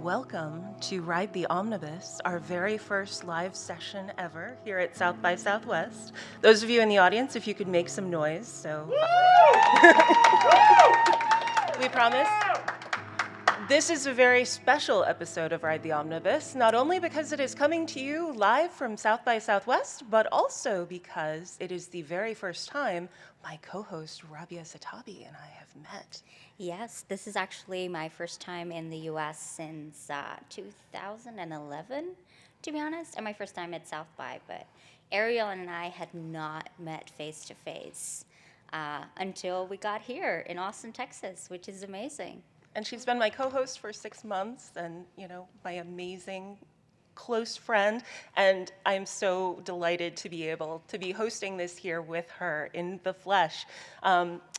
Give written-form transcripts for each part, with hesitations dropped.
welcome to Ride the Omnibus, our very first live session ever here at South by Southwest. Those of you in the audience, if you could make some noise, so we promise. This is a very special episode of Ride the Omnibus, not only because it is coming to you live from South by Southwest, but also because it is the very first time my co-host Rabia Satabi and I have met. Yes, this is actually my first time in the U.S. since 2011, to be honest, and my first time at South by, but Ariel and I had not met face-to-face until we got here in Austin, Texas, which is amazing. And she's been my co-host for 6 months and, my amazing close friend. And I'm so delighted to be able to be hosting this here with her in the flesh.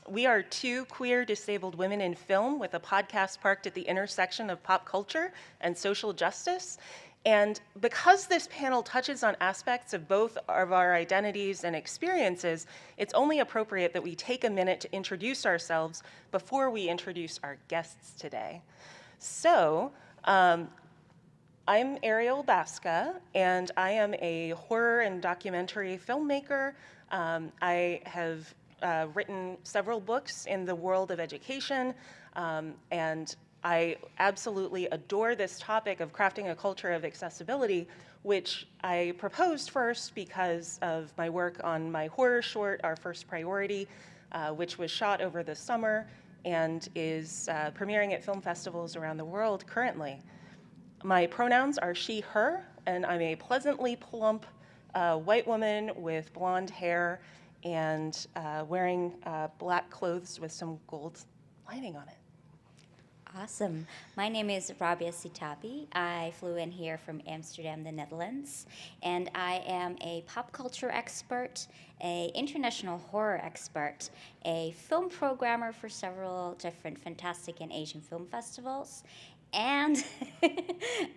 We are two queer disabled women in film with a podcast parked at the intersection of pop culture and social justice. And because this panel touches on aspects of both of our identities and experiences, it's only appropriate that we take a minute to introduce ourselves before we introduce our guests today. So, I'm Ariel Baska, and I am a horror and documentary filmmaker. I have written several books in the world of education, and I absolutely adore this topic of crafting a culture of accessibility, which I proposed first because of my work on my horror short, Our First Priority, which was shot over the summer and is premiering at film festivals around the world currently. My pronouns are she, her, and I'm a pleasantly plump white woman with blonde hair and wearing black clothes with some gold lining on it. Awesome. My name is Rabia Sitabi. I flew in here from Amsterdam, the Netherlands, and I am a pop culture expert, an international horror expert, a film programmer for several different fantastic and Asian film festivals, and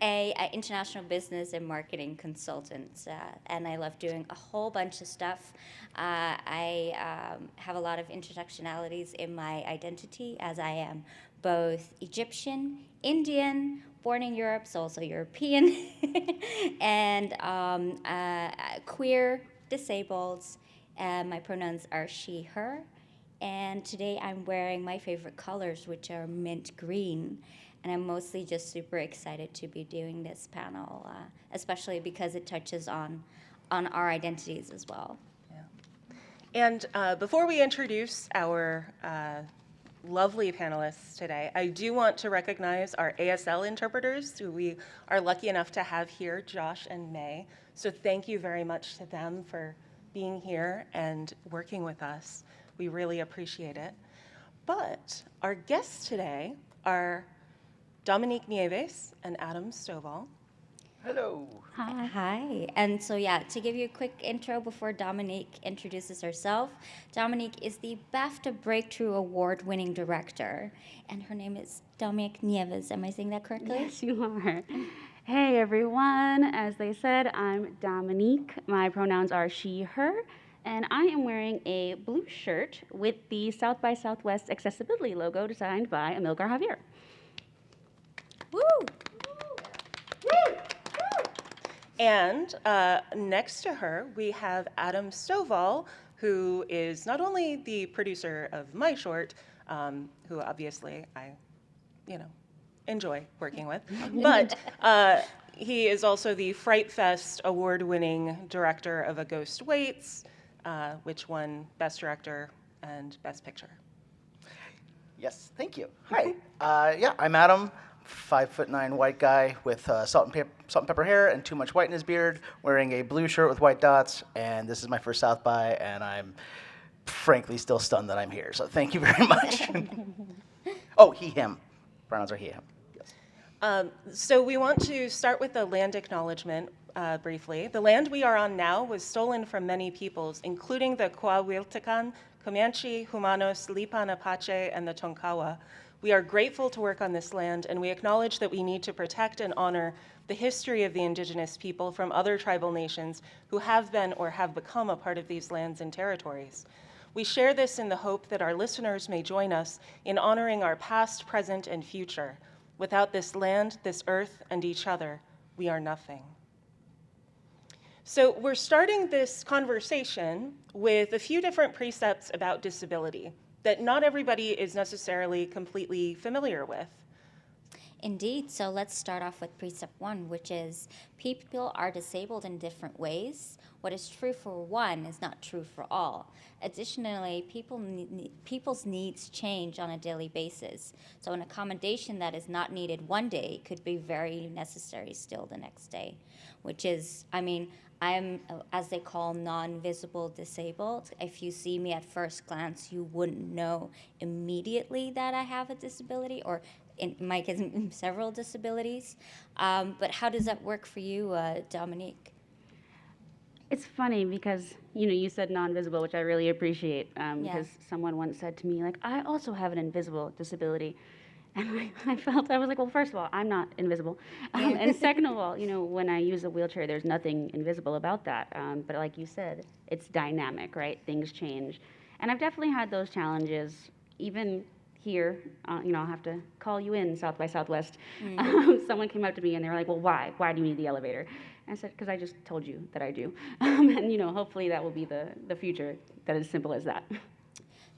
a international business and marketing consultant. And I love doing a whole bunch of stuff. I have a lot of intersectionalities in my identity, as I am both Egyptian, Indian, born in Europe, so also European, and queer, disabled. My pronouns are she, her. And today I'm wearing my favorite colors, which are mint green. And I'm mostly just super excited to be doing this panel, especially because it touches on our identities as well. Yeah. And before we introduce our lovely panelists today, I do want to recognize our ASL interpreters, who we are lucky enough to have here, Josh and May. So thank you very much to them for being here and working with us. We really appreciate it. But our guests today are Dominique Nieves and Adam Stovall. Hello. Hi. Hi. And so, to give you a quick intro before Dominique introduces herself, Dominique is the BAFTA Breakthrough Award-winning director, and her name is Dominique Nieves. Am I saying that correctly? Yes, you are. Hey, everyone. As they said, I'm Dominique. My pronouns are she, her, and I am wearing a blue shirt with the South by Southwest accessibility logo designed by Emilia Javier. Woo! And next to her, we have Adam Stovall, who is not only the producer of my short, who obviously I, enjoy working with, but he is also the Fright Fest award-winning director of A Ghost Waits, which won Best Director and Best Picture. Yes, thank you. Hi. I'm Adam, 5'9" white guy with salt and pepper hair and too much white in his beard, wearing a blue shirt with white dots, and this is my first South by, and I'm frankly still stunned that I'm here. So thank you very much. Oh, he, him. Pronouns are he, him. Yes. So we want to start with the land acknowledgement briefly. The land we are on now was stolen from many peoples, including the Coahuiltecan, Comanche, Humanos, Lipan Apache, and the Tonkawa. We are grateful to work on this land, and we acknowledge that we need to protect and honor the history of the indigenous people from other tribal nations who have been or have become a part of these lands and territories. We share this in the hope that our listeners may join us in honoring our past, present, and future. Without this land, this earth, and each other, we are nothing. So we're starting this conversation with a few different precepts about disability that not everybody is necessarily completely familiar with. Indeed. So let's start off with precept 1, which is people are disabled in different ways. What is true for one is not true for all. Additionally, people's needs change on a daily basis. So an accommodation that is not needed one day could be very necessary still the next day, which is, I mean, I'm, as they call, non-visible disabled. If you see me at first glance, you wouldn't know immediately that I have a disability, or in my case, several disabilities. But how does that work for you, Dominique? It's funny because, you said non-visible, which I really appreciate, because Yeah. someone once said to me, like, I also have an invisible disability. And I was like, well, first of all, I'm not invisible. And second of all, when I use a wheelchair, there's nothing invisible about that. But like you said, it's dynamic, right? Things change. And I've definitely had those challenges, even here. I'll have to call you in, South by Southwest. Someone came up to me and they were like, well, why? Why do you need the elevator? And I said, because I just told you that I do. And, hopefully that will be the future that is simple as that.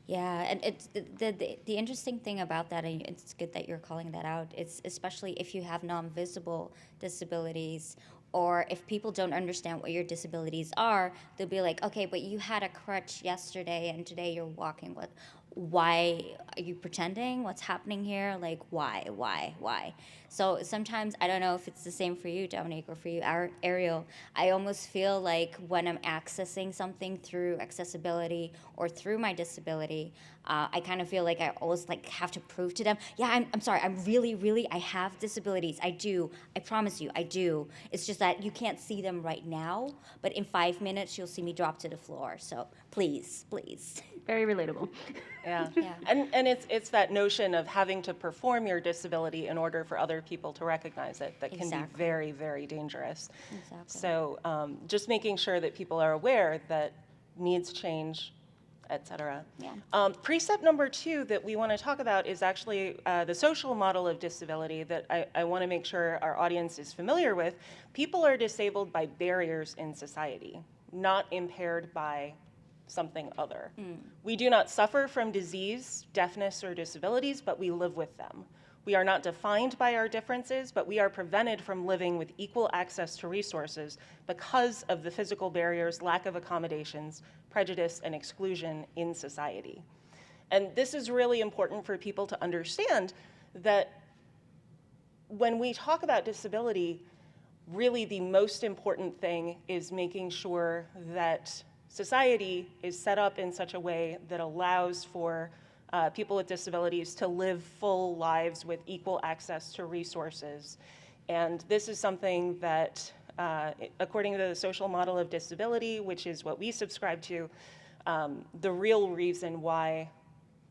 Yeah, and it's the interesting thing about that, and it's good that you're calling that out. It's especially if you have non-visible disabilities, or if people don't understand what your disabilities are, they'll be like, okay, but you had a crutch yesterday, and today you're walking with. Why are you pretending? What's happening here? Like, why? So sometimes, I don't know if it's the same for you, Dominique, or for you, Ariel. I almost feel like when I'm accessing something through accessibility or through my disability, I kind of feel like I always have to prove to them, yeah, I'm sorry, I have disabilities. I do. I promise you, I do. It's just that you can't see them right now, but in 5 minutes, you'll see me drop to the floor. So please. Very relatable. Yeah. Yeah. And it's that notion of having to perform your disability in order for other people to recognize it that can be Exactly. very, very dangerous. Exactly. So just making sure that people are aware that needs change, et cetera. Yeah. Precept number 2 that we want to talk about is actually the social model of disability that I want to make sure our audience is familiar with. People are disabled by barriers in society, not impaired by something other. We do not suffer from disease, deafness, or disabilities, but we live with them. We are not defined by our differences, but we are prevented from living with equal access to resources because of the physical barriers, lack of accommodations, prejudice, and exclusion in society. And this is really important for people to understand that when we talk about disability, really the most important thing is making sure that society is set up in such a way that allows for people with disabilities to live full lives with equal access to resources. And this is something that, according to the social model of disability, which is what we subscribe to, the real reason why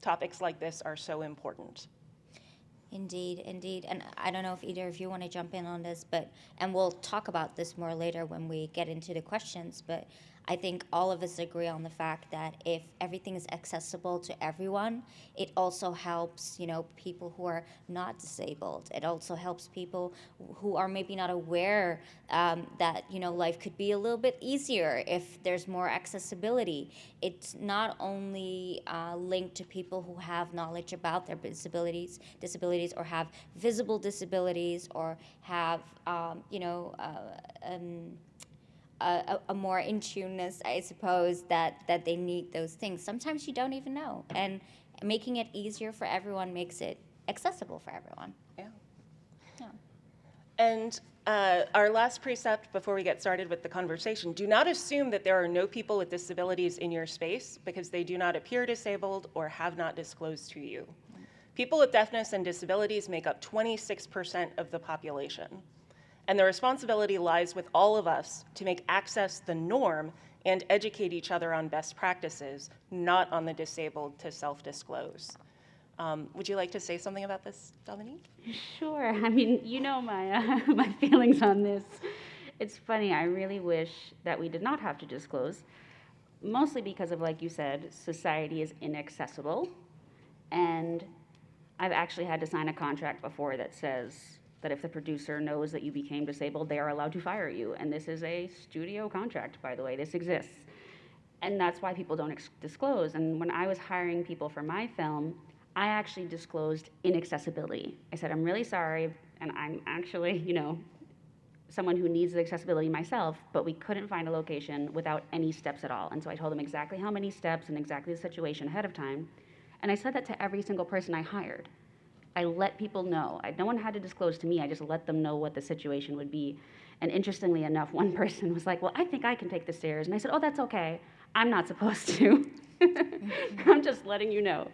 topics like this are so important. Indeed. And I don't know if either of you want to jump in on this, and we'll talk about this more later when we get into the questions, but I think all of us agree on the fact that if everything is accessible to everyone, it also helps, people who are not disabled. It also helps people who are maybe not aware that, life could be a little bit easier if there's more accessibility. It's not only linked to people who have knowledge about their disabilities, or have visible disabilities, or have, a more in tuneness, I suppose, that they need those things. Sometimes you don't even know. And making it easier for everyone makes it accessible for everyone. Yeah. Yeah. And our last precept before we get started with the conversation, do not assume that there are no people with disabilities in your space because they do not appear disabled or have not disclosed to you. People with deafness and disabilities make up 26% of the population. And the responsibility lies with all of us to make access the norm and educate each other on best practices, not on the disabled to self-disclose. Would you like to say something about this, Dominique? Sure. I mean, my my feelings on this. It's funny. I really wish that we did not have to disclose, mostly because of, like you said, society is inaccessible, and I've actually had to sign a contract before that says that if the producer knows that you became disabled, they are allowed to fire you. And this is a studio contract, by the way. This exists. And that's why people don't disclose. And when I was hiring people for my film, I actually disclosed inaccessibility. I said, I'm really sorry, and I'm actually, someone who needs the accessibility myself, but we couldn't find a location without any steps at all. And so I told them exactly how many steps and exactly the situation ahead of time. And I said that to every single person I hired. I let people know. No one had to disclose to me. I just let them know what the situation would be. And interestingly enough, one person was like, well, I think I can take the stairs. And I said, oh, that's okay. I'm not supposed to. I'm just letting you know.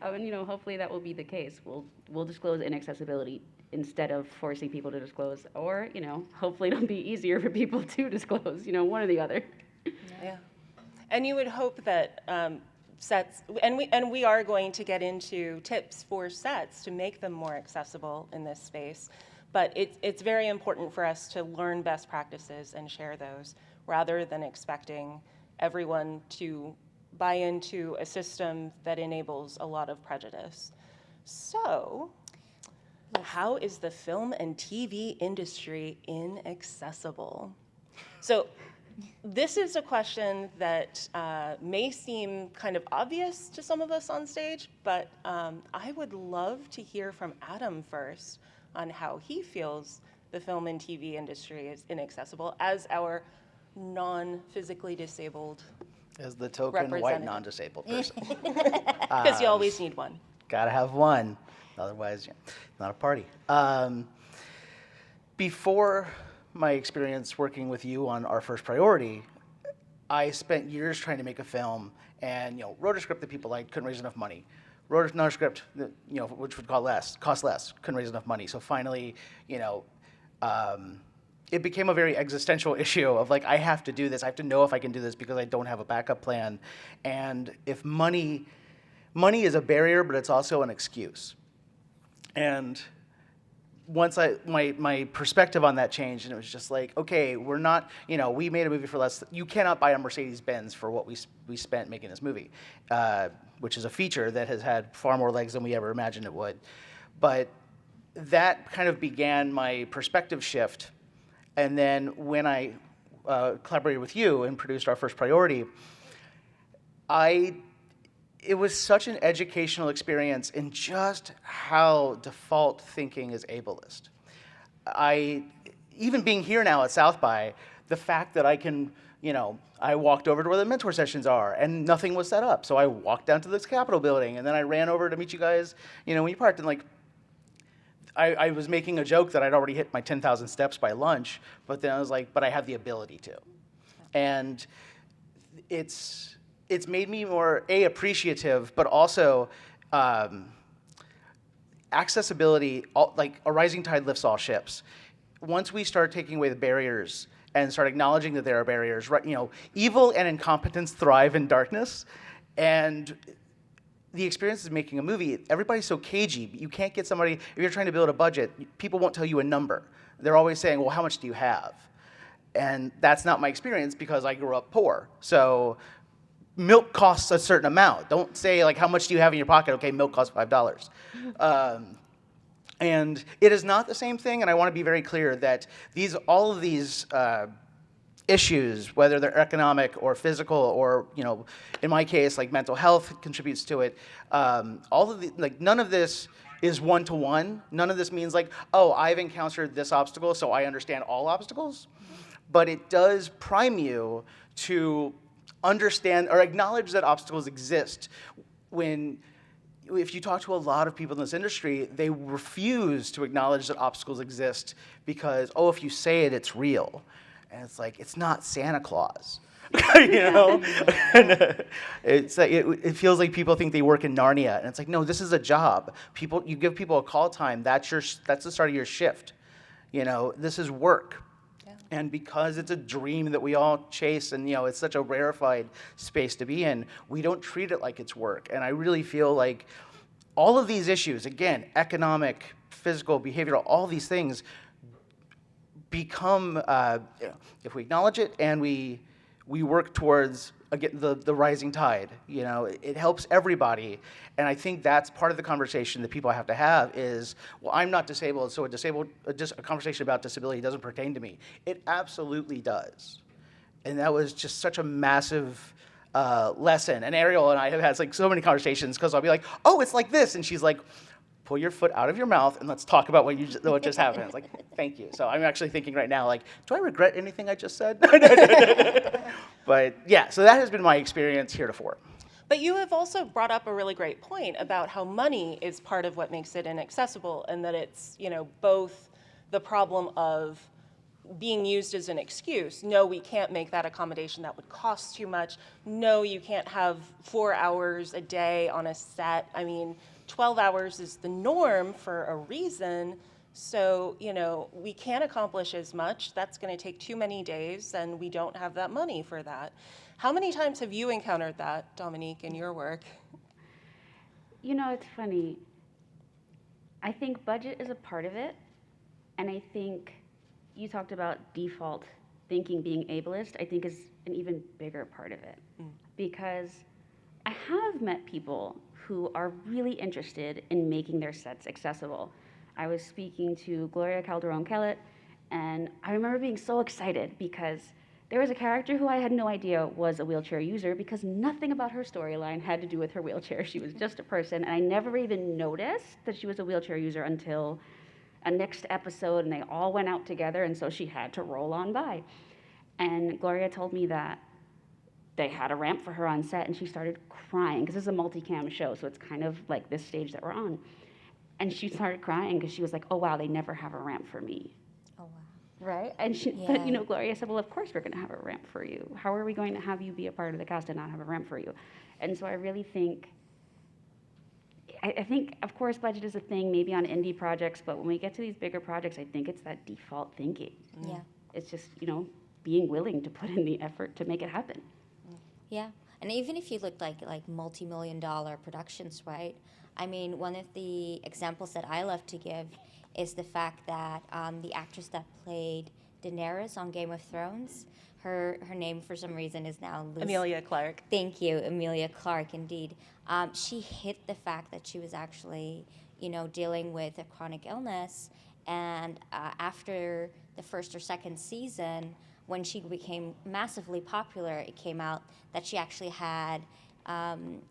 And hopefully that will be the case. We'll disclose inaccessibility instead of forcing people to disclose. Or, hopefully it'll be easier for people to disclose, one or the other. Yeah. And you would hope that sets, and we are going to get into tips for sets to make them more accessible in this space, but it's very important for us to learn best practices and share those rather than expecting everyone to buy into a system that enables a lot of prejudice. So, how is the film and TV industry inaccessible? So, this is a question that may seem kind of obvious to some of us on stage, but I would love to hear from Adam first on how he feels the film and TV industry is inaccessible as our non-physically disabled As the token white non-disabled person. Because you always need one. Gotta have one, otherwise, not a party. Before my experience working with you on Our First Priority, I spent years trying to make a film and wrote a script that people liked, couldn't raise enough money. Wrote another script that, which would cost less, couldn't raise enough money. So finally, it became a very existential issue of like, I have to do this. I have to know if I can do this because I don't have a backup plan. And if money is a barrier, but it's also an excuse. And once my perspective on that changed, and it was just like, okay, we're not, we made a movie for less. You cannot buy a Mercedes-Benz for what we spent making this movie, which is a feature that has had far more legs than we ever imagined it would. But that kind of began my perspective shift. And then when I collaborated with you and produced Our First Priority, it was such an educational experience in just how default thinking is ableist. Even being here now at South by, the fact that I can, I walked over to where the mentor sessions are and nothing was set up. So I walked down to this Capitol building and then I ran over to meet you guys, when you parked, and like, I was making a joke that I'd already hit my 10,000 steps by lunch, but then I was like, but I have the ability to. And it's made me more, appreciative, but also accessibility, like a rising tide lifts all ships. Once we start taking away the barriers and start acknowledging that there are barriers, right, evil and incompetence thrive in darkness, and the experience of making a movie, everybody's so cagey. You can't get somebody, if you're trying to build a budget, people won't tell you a number. They're always saying, well, how much do you have? And that's not my experience because I grew up poor. So milk costs a certain amount. Don't say, like, how much do you have in your pocket? Okay, milk costs $5. And it is not the same thing, and I want to be very clear that all of these issues, whether they're economic or physical or, in my case, like mental health contributes to it. None of this is one-to-one. None of this means like, oh, I've encountered this obstacle, so I understand all obstacles. But it does prime you to understand or acknowledge that obstacles exist. If you talk to a lot of people in this industry, they refuse to acknowledge that obstacles exist because, oh, if you say it, it's real. And it's like, it's not Santa Claus, And, it's like, it feels like people think they work in Narnia, and it's like, no, this is a job. You give people a call time. That's the start of your shift. This is work. Yeah. And because it's a dream that we all chase, and it's such a rarefied space to be in, we don't treat it like it's work. And I really feel like all of these issues, again, economic, physical, behavioral, all these things become, if we acknowledge it and we work towards again, the rising tide. You know, it helps everybody, and I think that's part of the conversation that people have to have is, well, I'm not disabled, so just a conversation about disability doesn't pertain to me. It absolutely does, and that was just such a massive lesson. And Ariel and I have had like so many conversations because I'll be like, oh, it's like this, and she's like, pull your foot out of your mouth and let's talk about what just happened. It's like, thank you. So I'm actually thinking right now, like, do I regret anything I just said? But yeah, so that has been my experience heretofore. But you have also brought up a really great point about how money is part of what makes it inaccessible, and that it's, you know, both the problem of being used as an excuse. No, we can't make that accommodation. That would cost too much. No, you can't have 4 hours a day on a set. I mean, 12 hours is the norm for a reason. So, you know, we can't accomplish as much. That's going to take too many days, and we don't have that money for that. How many times have you encountered that, Dominique, in your work? You know, it's funny. I think budget is a part of it, and I think you talked about default thinking being ableist, I think is an even bigger part of it. Because I have met people who are really interested in making their sets accessible. I was speaking to Gloria Calderon-Kellett, and I remember being so excited because there was a character who I had no idea was a wheelchair user because nothing about her storyline had to do with her wheelchair. She was just a person, and I never even noticed that she was a wheelchair user until a next episode, and they all went out together, and so she had to roll on by. And Gloria told me that they had a ramp for her on set, and she started crying, because this is a multicam show, so it's kind of like this stage that we're on. And she started crying because she was like, oh wow, they never have a ramp for me. Oh, wow. Right? And but you know, Gloria said, well, of course we're going to have a ramp for you. How are we going to have you be a part of the cast and not have a ramp for you? And so I really think, I think, of course, budget is a thing, maybe on indie projects, but when we get to these bigger projects, I think it's that default thinking. Yeah. It's just, you know, being willing to put in the effort to make it happen. Yeah, and even if you look like multi-million-dollar productions, right? I mean, one of the examples that I love to give is the fact that the actress that played Daenerys on Game of Thrones, her name for some reason is now Emilia Clarke. Thank you, Emilia Clarke, indeed. She hid the fact that she was actually, you know, dealing with a chronic illness, and after the first or second season, when she became massively popular, it came out that she actually had,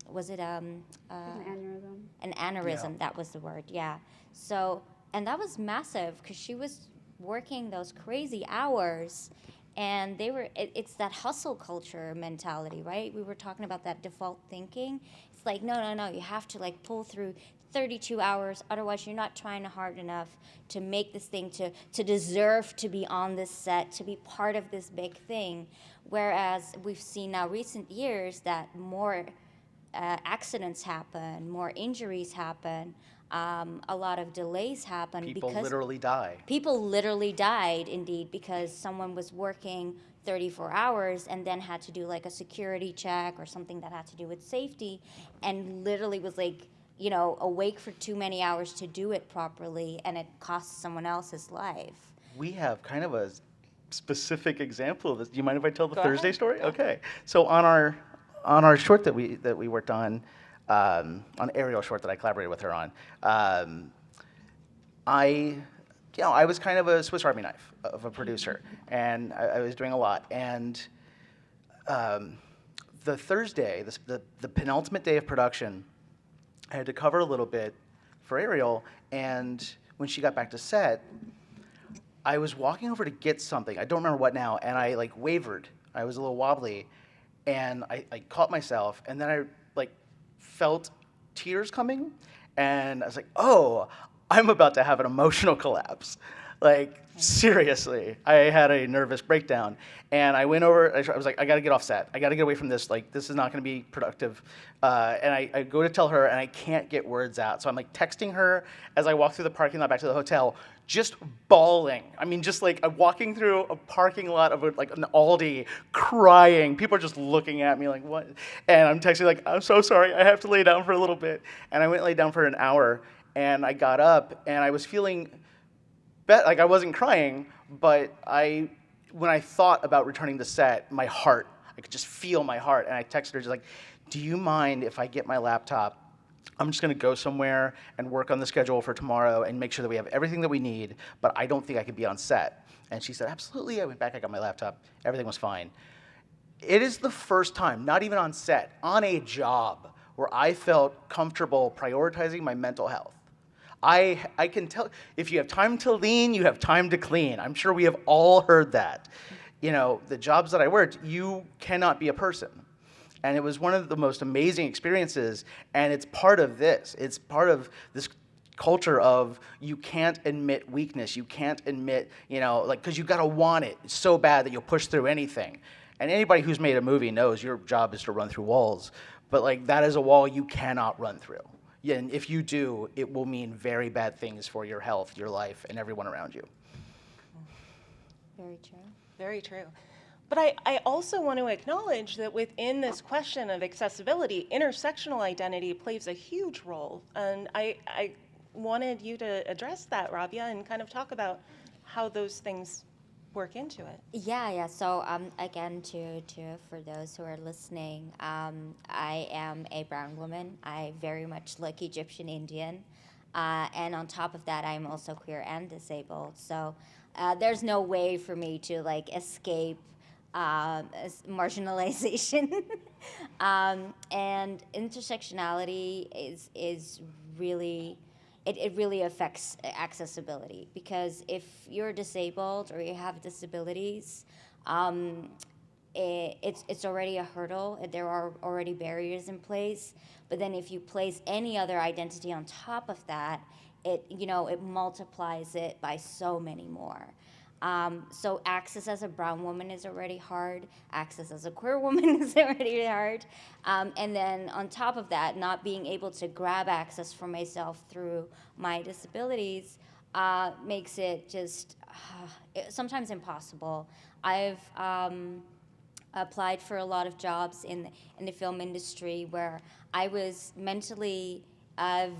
was it An aneurysm. an aneurysm? Yeah. That was the word, yeah. So, and that was massive because she was working those crazy hours, and it's that hustle culture mentality, right? We were talking about that default thinking. It's like, no, you have to like pull through 32 hours, otherwise you're not trying hard enough to make this thing, to deserve to be on this set, to be part of this big thing. Whereas we've seen now recent years that more accidents happen, more injuries happen, a lot of delays happen. People because literally die. People literally died, indeed, because someone was working 34 hours and then had to do like a security check or something that had to do with safety, and literally was like, you know, awake for too many hours to do it properly, and it cost someone else's life. We have kind of a specific example of this. Do you mind if I tell the Go Thursday ahead. story? Okay. So on our short that we worked on Ariel short that I collaborated with her on, I was kind of a Swiss Army knife of a producer, and I was doing a lot. And the Thursday, the penultimate day of production, I had to cover a little bit for Ariel, and when she got back to set, I was walking over to get something. I don't remember what now, and I like wavered. I was a little wobbly, and I caught myself, and then I like felt tears coming, and I was like, oh, I'm about to have an emotional collapse. Like, seriously, I had a nervous breakdown. And I went over, I was like, I gotta get off set. I gotta get away from this. Like, this is not gonna be productive. And I go to tell her, and I can't get words out. So I'm like texting her as I walk through the parking lot back to the hotel, just bawling. I mean, just like I'm walking through a parking lot of like an Aldi, crying. People are just looking at me like, what? And I'm texting like, I'm so sorry, I have to lay down for a little bit. And I went and lay down for an hour, and I got up, and I was feeling like I wasn't crying, but when I thought about returning to set, my heart I could just feel my heart. And I texted her just like, do you mind if I get my laptop? I'm just going to go somewhere and work on the schedule for tomorrow and make sure that we have everything that we need, but I don't think I could be on set. And she said, absolutely. I went back, I got my laptop, everything was fine. It is the first time, not even on set, on a job, where I felt comfortable prioritizing my mental health. I can tell, if you have time to lean, you have time to clean. I'm sure we have all heard that. You know, the jobs that I worked, you cannot be a person. And it was one of the most amazing experiences, and it's part of this. It's part of this culture of you can't admit weakness. You can't admit, you know, like, because you gotta want it so bad that you'll push through anything. And anybody who's made a movie knows your job is to run through walls. But like, that is a wall you cannot run through. Yeah, and if you do, it will mean very bad things for your health, your life, and everyone around you. Very true. Very true. But I also want to acknowledge that within this question of accessibility, intersectional identity plays a huge role. And I wanted you to address that, Rabia, and kind of talk about how those things work into it. Yeah. So again, for those who are listening, I am a brown woman. I very much look Egyptian Indian, and on top of that, I'm also queer and disabled. So there's no way for me to like escape marginalization. And intersectionality is really. It really affects accessibility, because if you're disabled or you have disabilities, it's already a hurdle. There are already barriers in place. But then if you place any other identity on top of that, it multiplies it by so many more. So access as a brown woman is already hard. Access as a queer woman is already hard. And then on top of that, not being able to grab access for myself through my disabilities makes it just sometimes impossible. I've applied for a lot of jobs in the film industry where I was mentally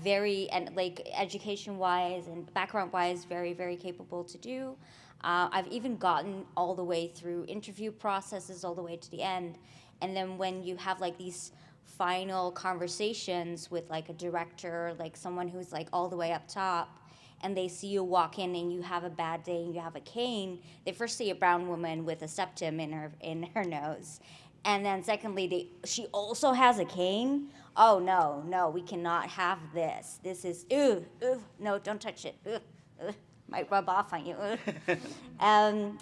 very, and like education-wise and background-wise, very, very capable to do. I've even gotten all the way through interview processes, all the way to the end. And then when you have like these final conversations with like a director, like someone who's like all the way up top, and they see you walk in and you have a bad day and you have a cane, they first see a brown woman with a septum in her nose. And then secondly, she also has a cane. Oh no, we cannot have this. This is, no, don't touch it. Might rub off on you.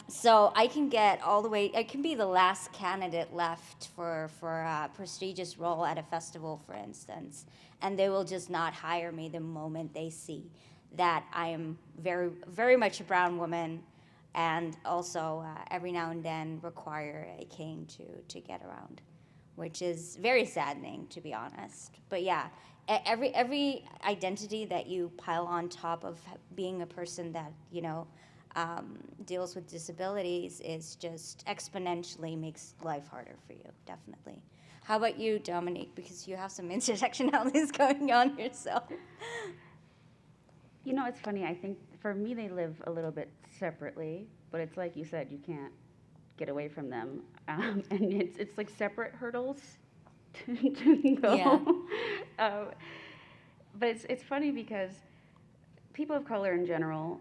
So I can get all the way, I can be the last candidate left for a prestigious role at a festival, for instance, and they will just not hire me the moment they see that I am very, very much a brown woman, and also every now and then require a cane to get around, which is very saddening, to be honest. But yeah, every identity that you pile on top of being a person that deals with disabilities is just exponentially makes life harder for you, definitely. How about you, Dominique? Because you have some intersectionalities going on yourself. You know, it's funny. I think for me, they live a little bit separately, but it's like you said, you can't get away from them, and it's like separate hurdles to go. Yeah. But it's funny because people of color in general,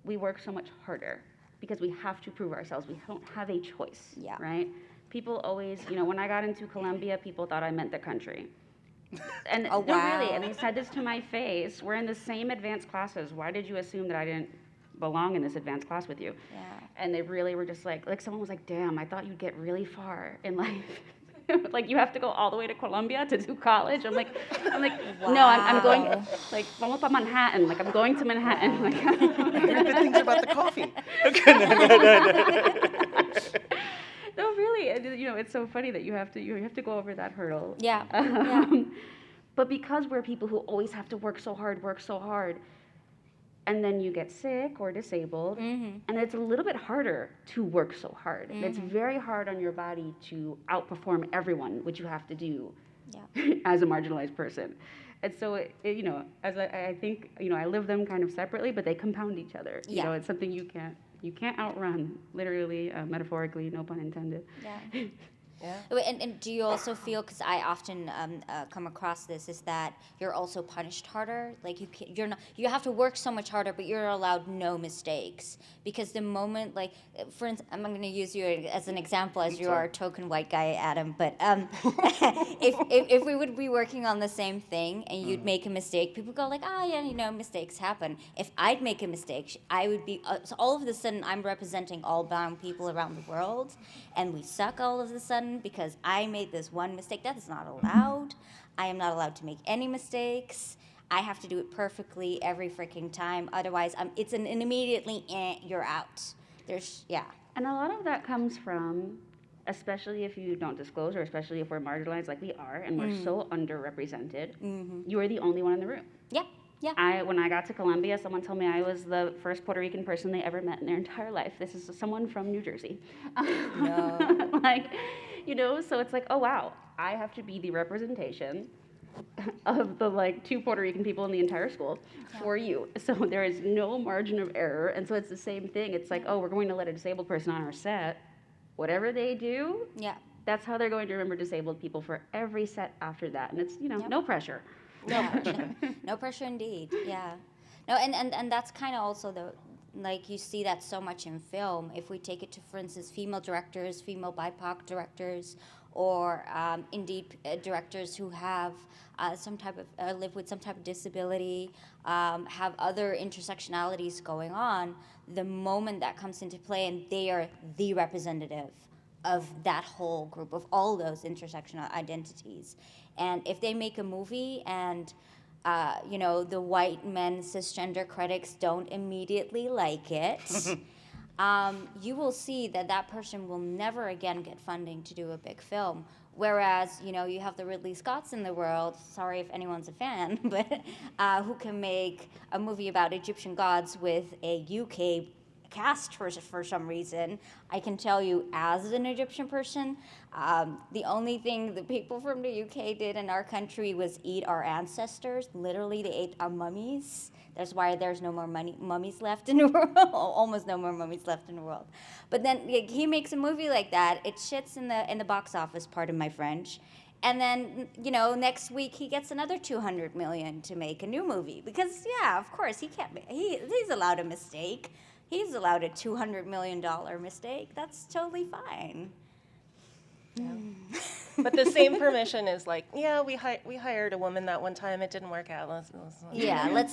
we work so much harder because we have to prove ourselves. We don't have a choice, Yeah. right? People always, when I got into Columbia, people thought I meant the country. And Oh, no, wow. really, and they said this to my face. We're in the same advanced classes. Why did you assume that I didn't belong in this advanced class with you? Yeah. And they really were just like someone was like, damn, I thought you'd get really far in life. Like, you have to go all the way to Columbia to do college. I'm like, Wow. no, I'm going, like, vamos para Manhattan. Like, I'm going to Manhattan. Like, I heard good things about the coffee. no, really, it's so funny that you have to go over that hurdle. Yeah. But because we're people who always have to work so hard, and then you get sick or disabled, and it's a little bit harder to work so hard. It's very hard on your body to outperform everyone, which you have to do as a marginalized person. And so, as I think, I live them kind of separately, but they compound each other. Yeah. It's something you can't outrun, literally, metaphorically, no pun intended. Yeah. And do you also feel, because I often come across this, is that you're also punished harder? Like you're not, you have to work so much harder, but you're allowed no mistakes. Because the moment, like, for instance, I'm going to use you as an example, as you are a token white guy, Adam, but if we would be working on the same thing and you'd make a mistake, people go like, oh yeah, you know, mistakes happen. If I'd make a mistake, I would be, so all of a sudden I'm representing all brown people around the world, and we suck all of a sudden because I made this one mistake. That is not allowed. I am not allowed to make any mistakes. I have to do it perfectly every freaking time. Otherwise, it's an immediately, you're out. And a lot of that comes from, especially if you don't disclose, or especially if we're marginalized like we are, and we're so underrepresented, you are the only one in the room. Yeah. When I got to Columbia, someone told me I was the first Puerto Rican person they ever met in their entire life. This is someone from New Jersey. No. Like, you know, so it's like, oh wow, I have to be the representation of the like 2 Puerto Rican people in the entire school for you. So there is no margin of error. And so it's the same thing. It's like, oh, we're going to let a disabled person on our set. Whatever they do, that's how they're going to remember disabled people for every set after that. And it's, you know, no pressure. No pressure indeed. Yeah. No, and that's kind of also like you see that so much in film. If we take it to, for instance, female directors, female BIPOC directors, or indeed directors who have some type of live with some type of disability, have other intersectionalities going on. The moment that comes into play, and they are the representative of that whole group, of all those intersectional identities. And if they make a movie and, you know, the white men cisgender critics don't immediately like it, you will see that that person will never again get funding to do a big film. Whereas, you know, you have the Ridley Scotts in the world, sorry if anyone's a fan, but who can make a movie about Egyptian gods with a UK cast for some reason. I can tell you, as an Egyptian person, the only thing the people from the UK did in our country was eat our ancestors. Literally, they ate our mummies. That's why there's no more mummies left in the world. Almost no more mummies left in the world. But then he makes a movie like that. It shits in the box office, pardon my French. And then, you know, next week he gets another $200 million to make a new movie because, yeah, of course he can't. He's allowed a mistake. He's allowed a $200 million mistake. That's totally fine. Yeah. But the same permission is like, yeah, we hired a woman that one time. It didn't work out. Let's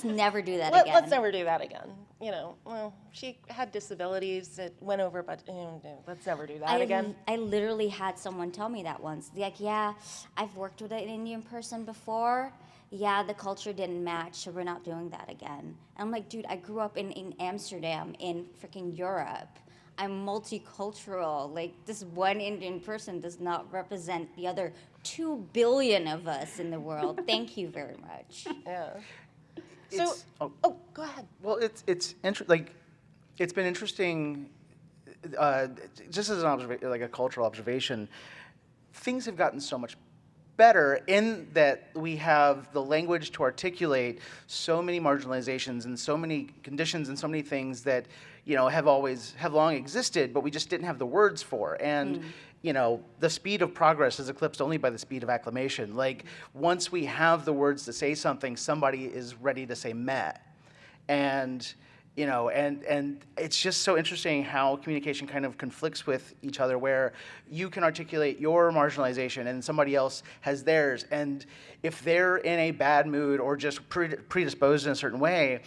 never do that again. Let's never do that again. You know, well, she had disabilities. It went over, but let's never do that again. I literally had someone tell me that once. Like, yeah, I've worked with an Indian person before. Yeah, the culture didn't match, so we're not doing that again. And I'm like, dude, I grew up in Amsterdam, in freaking Europe. I'm multicultural. Like, this one Indian person does not represent the other 2 billion of us in the world. Thank you very much. Yeah. Go ahead. Well, it's been interesting. Just as a cultural observation, things have gotten so much better in that we have the language to articulate so many marginalizations and so many conditions and so many things that, you know, have long existed, but we just didn't have the words for. And you know, the speed of progress is eclipsed only by the speed of acclamation. Like, once we have the words to say something, somebody is ready to say meh. And you know, and it's just so interesting how communication kind of conflicts with each other, where you can articulate your marginalization and somebody else has theirs. And if they're in a bad mood or just predisposed in a certain way,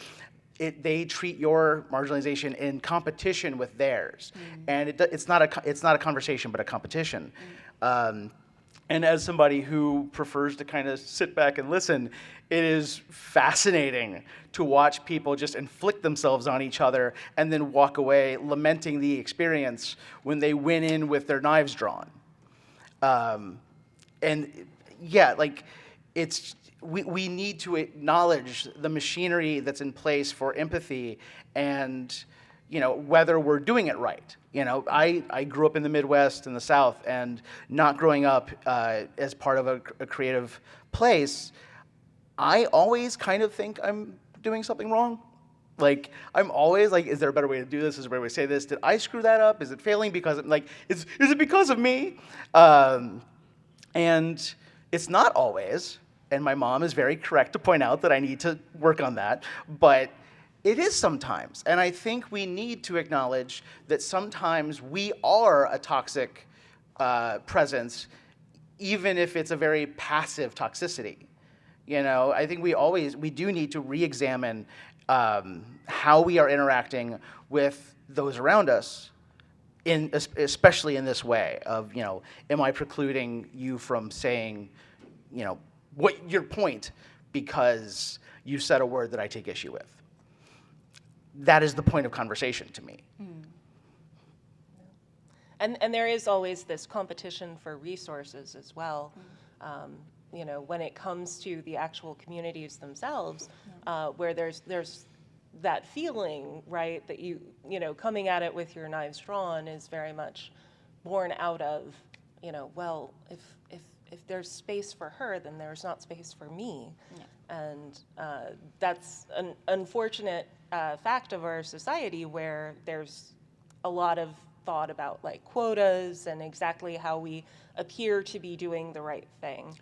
they treat your marginalization in competition with theirs. And it's not a conversation, but a competition. And as somebody who prefers to kind of sit back and listen, it is fascinating to watch people just inflict themselves on each other and then walk away lamenting the experience when they went in with their knives drawn. And yeah, like, we need to acknowledge the machinery that's in place for empathy, and you know, whether we're doing it right. You know, I grew up in the Midwest and the South, and not growing up as part of a creative place, I always kind of think I'm doing something wrong. Like, I'm always like, is there a better way to do this? Is there a better way to say this? Did I screw that up? Is it failing because, like, is it because of me? And it's not always, and my mom is very correct to point out that I need to work on that, but it is sometimes. And I think we need to acknowledge that sometimes we are a toxic presence, even if it's a very passive toxicity. You know, I think we do need to re-examine how we are interacting with those around us, especially in this way of, you know, am I precluding you from saying, you know, what your point because you said a word that I take issue with? That is the point of conversation to me. And there is always this competition for resources as well. You know, when it comes to the actual communities themselves, where there's that feeling, right, that you know, coming at it with your knives drawn is very much born out of, you know, well, if there's space for her, then there's not space for me. And that's an unfortunate fact of our society where there's a lot of thought about like quotas and exactly how we appear to be doing the right thing.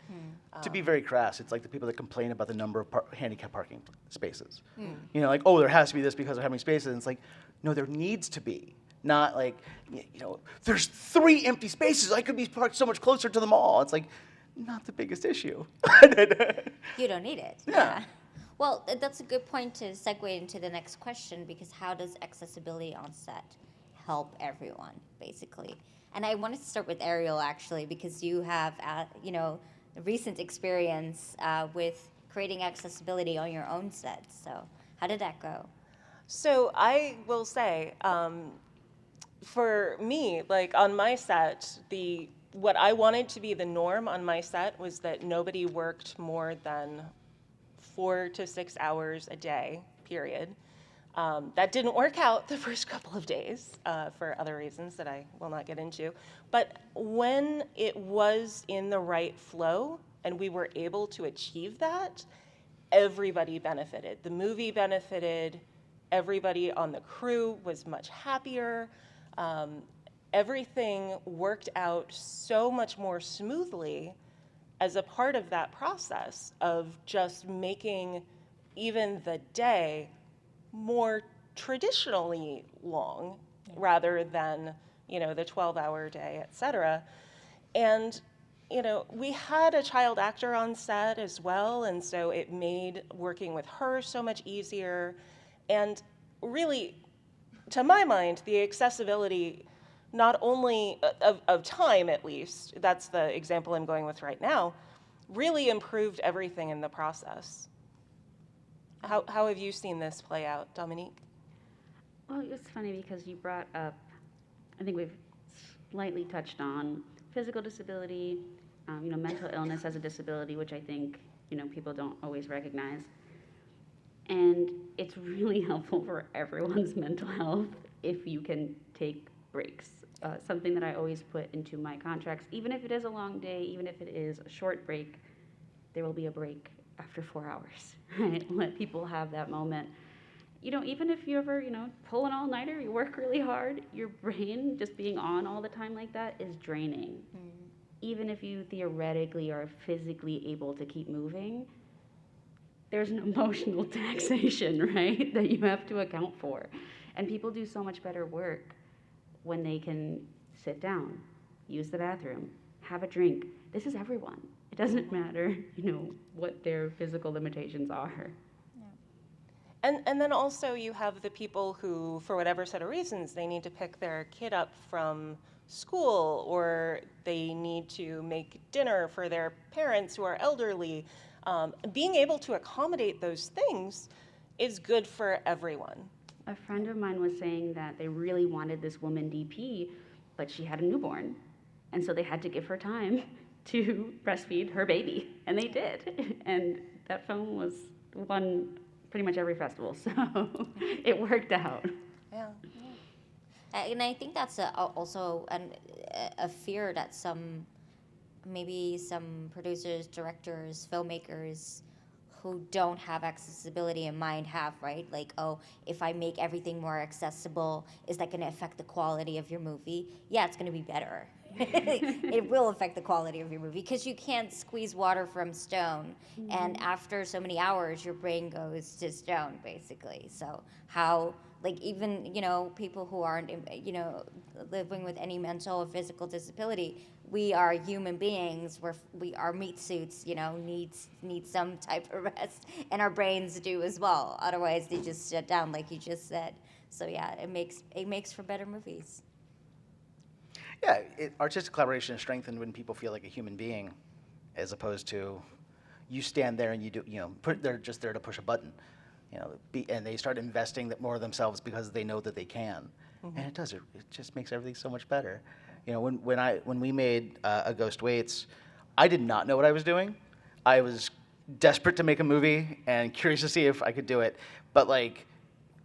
To be very crass, it's like the people that complain about the number of handicap parking spaces. You know, like, oh, there has to be this because of having spaces. And it's like, no, there needs to be. Not like, you know, there's 3 empty spaces. I could be parked so much closer to the mall. It's like, not the biggest issue. You don't need it. Yeah. Well, that's a good point to segue into the next question, because how does accessibility on set help everyone, basically? And I wanted to start with Ariel, actually, because you have, you know, a recent experience with creating accessibility on your own set. So how did that go? So I will say, for me, like on my set, what I wanted to be the norm on my set was that nobody worked more than 4 to 6 hours a day, period. That didn't work out the first couple of days for other reasons that I will not get into. But when it was in the right flow and we were able to achieve that, everybody benefited. The movie benefited. Everybody on the crew was much happier. Everything worked out so much more smoothly as a part of that process of just making even the day more traditionally long rather than, you know, the 12-hour day, et cetera. And, you know, we had a child actor on set as well, and so it made working with her so much easier. And really, to my mind, the accessibility not only of time, at least, that's the example I'm going with right now, really improved everything in the process. How have you seen this play out, Dominique? Well, it's funny because you brought up, I think we've slightly touched on physical disability, you know, mental illness as a disability, which I think, you know, people don't always recognize. And it's really helpful for everyone's mental health if you can take breaks. Something that I always put into my contracts, even if it is a long day, even if it is a short break, there will be a break after 4 hours, right? Let people have that moment. You know, even if you ever, you know, pull an all-nighter, you work really hard, your brain just being on all the time like that is draining. Even if you theoretically are physically able to keep moving, there's an emotional taxation, right, that you have to account for. And people do so much better work when they can sit down, use the bathroom, have a drink. This is everyone. It doesn't matter, you know, what their physical limitations are. And then also you have the people who, for whatever set of reasons, they need to pick their kid up from school, or they need to make dinner for their parents who are elderly. Being able to accommodate those things is good for everyone. A friend of mine was saying that they really wanted this woman DP, but she had a newborn. And so they had to give her time to breastfeed her baby. And they did. And that film was won pretty much every festival. So it worked out. Yeah. And I think that's also a fear that maybe some producers, directors, filmmakers who don't have accessibility in mind have, right? Like, oh, if I make everything more accessible, is that going to affect the quality of your movie? Yeah, it's going to be better. It will affect the quality of your movie because you can't squeeze water from stone. And after so many hours, your brain goes to stone, basically. So how, like, even, people who aren't, living with any mental or physical disability, we are human beings. Our meat suits, need some type of rest, and our brains do as well. Otherwise, they just shut down, like you just said. So yeah, it makes for better movies. Yeah, artistic collaboration is strengthened when people feel like a human being, as opposed to you stand there and you do, they're just there to push a button, and they start investing more of themselves because they know that they can, and it does. It just makes everything so much better. When we made A Ghost Waits, I did not know what I was doing. I was desperate to make a movie and curious to see if I could do it, but like,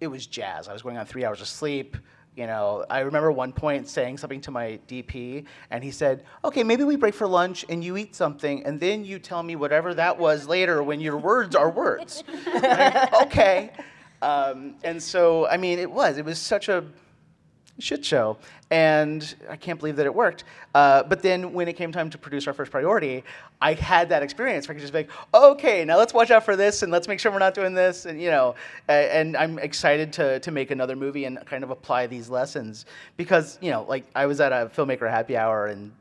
it was jazz. I was going on 3 hours of sleep. I remember one point saying something to my DP, and he said, "Okay, maybe we break for lunch and you eat something, and then you tell me whatever that was later when your words are words." Like, okay. And so, I mean, it was such a shit show, and I can't believe that it worked. But then when it came time to produce our first priority, I had that experience where I could just be like, okay, now let's watch out for this, and let's make sure we're not doing this, and and I'm excited to make another movie and kind of apply these lessons because like I was at a filmmaker happy hour and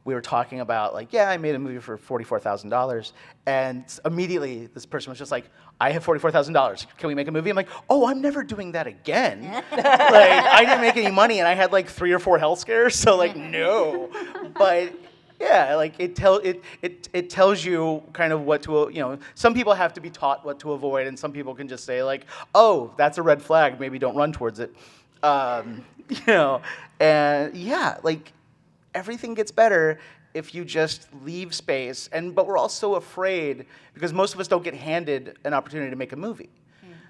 we were talking about like, yeah, I made a movie for $44,000, and immediately this person was just like, I have $44,000. Can we make a movie? I'm like, oh, I'm never doing that again. Like, I didn't make any money, and I had like 3 or 4 health scares, so like, no. But yeah, like it tells you kind of what to, some people have to be taught what to avoid, and some people can just say like, oh, that's a red flag, maybe don't run towards it. And yeah, like, everything gets better if you just leave space. But we're all so afraid because most of us don't get handed an opportunity to make a movie.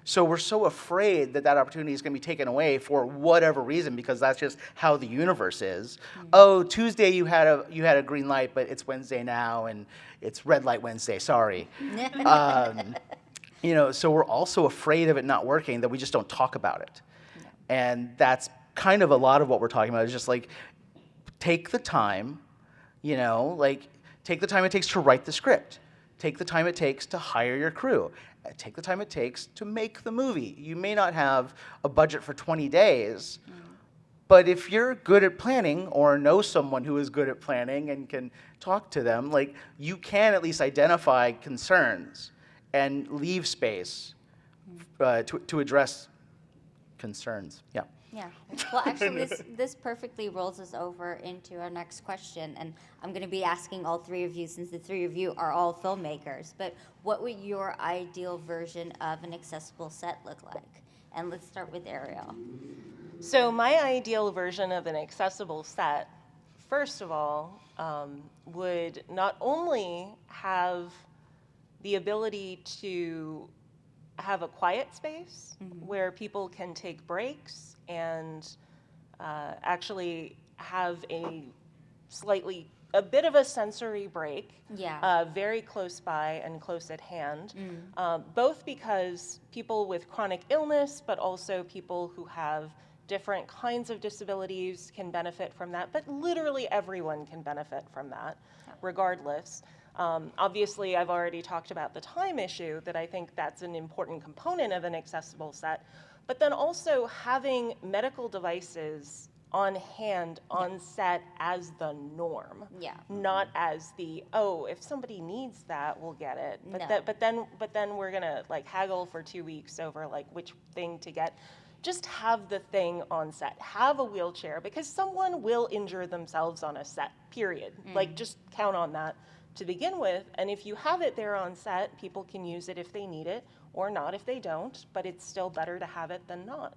So we're so afraid that opportunity is going to be taken away for whatever reason because that's just how the universe is. Oh, Tuesday you had a green light, but it's Wednesday now and it's red light Wednesday. Sorry. So we're also afraid of it not working that we just don't talk about it. And that's kind of a lot of what we're talking about is just like, take the time, take the time it takes to write the script. Take the time it takes to hire your crew. Take the time it takes to make the movie. You may not have a budget for 20 days, but if you're good at planning or know someone who is good at planning and can talk to them, like, you can at least identify concerns and leave space to address concerns. Yeah. Yeah. Well, actually, this perfectly rolls us over into our next question, and I'm going to be asking all 3 of you, since the 3 of you are all filmmakers, but what would your ideal version of an accessible set look like? And let's start with Ariel. So my ideal version of an accessible set, first of all, would not only have the ability to have a quiet space where people can take breaks and actually have a bit of a sensory break, very close by and close at hand, both because people with chronic illness, but also people who have different kinds of disabilities can benefit from that, but literally everyone can benefit from that, regardless. Obviously, I've already talked about the time issue, that I think that's an important component of an accessible set, but then also having medical devices on hand, on set as the norm, not as the, oh, if somebody needs that, we'll get it. But then we're gonna like haggle for 2 weeks over like which thing to get. Just have the thing on set. Have a wheelchair, because someone will injure themselves on a set, period. Like, just count on that to begin with. And if you have it there on set, people can use it if they need it, or not if they don't, but it's still better to have it than not.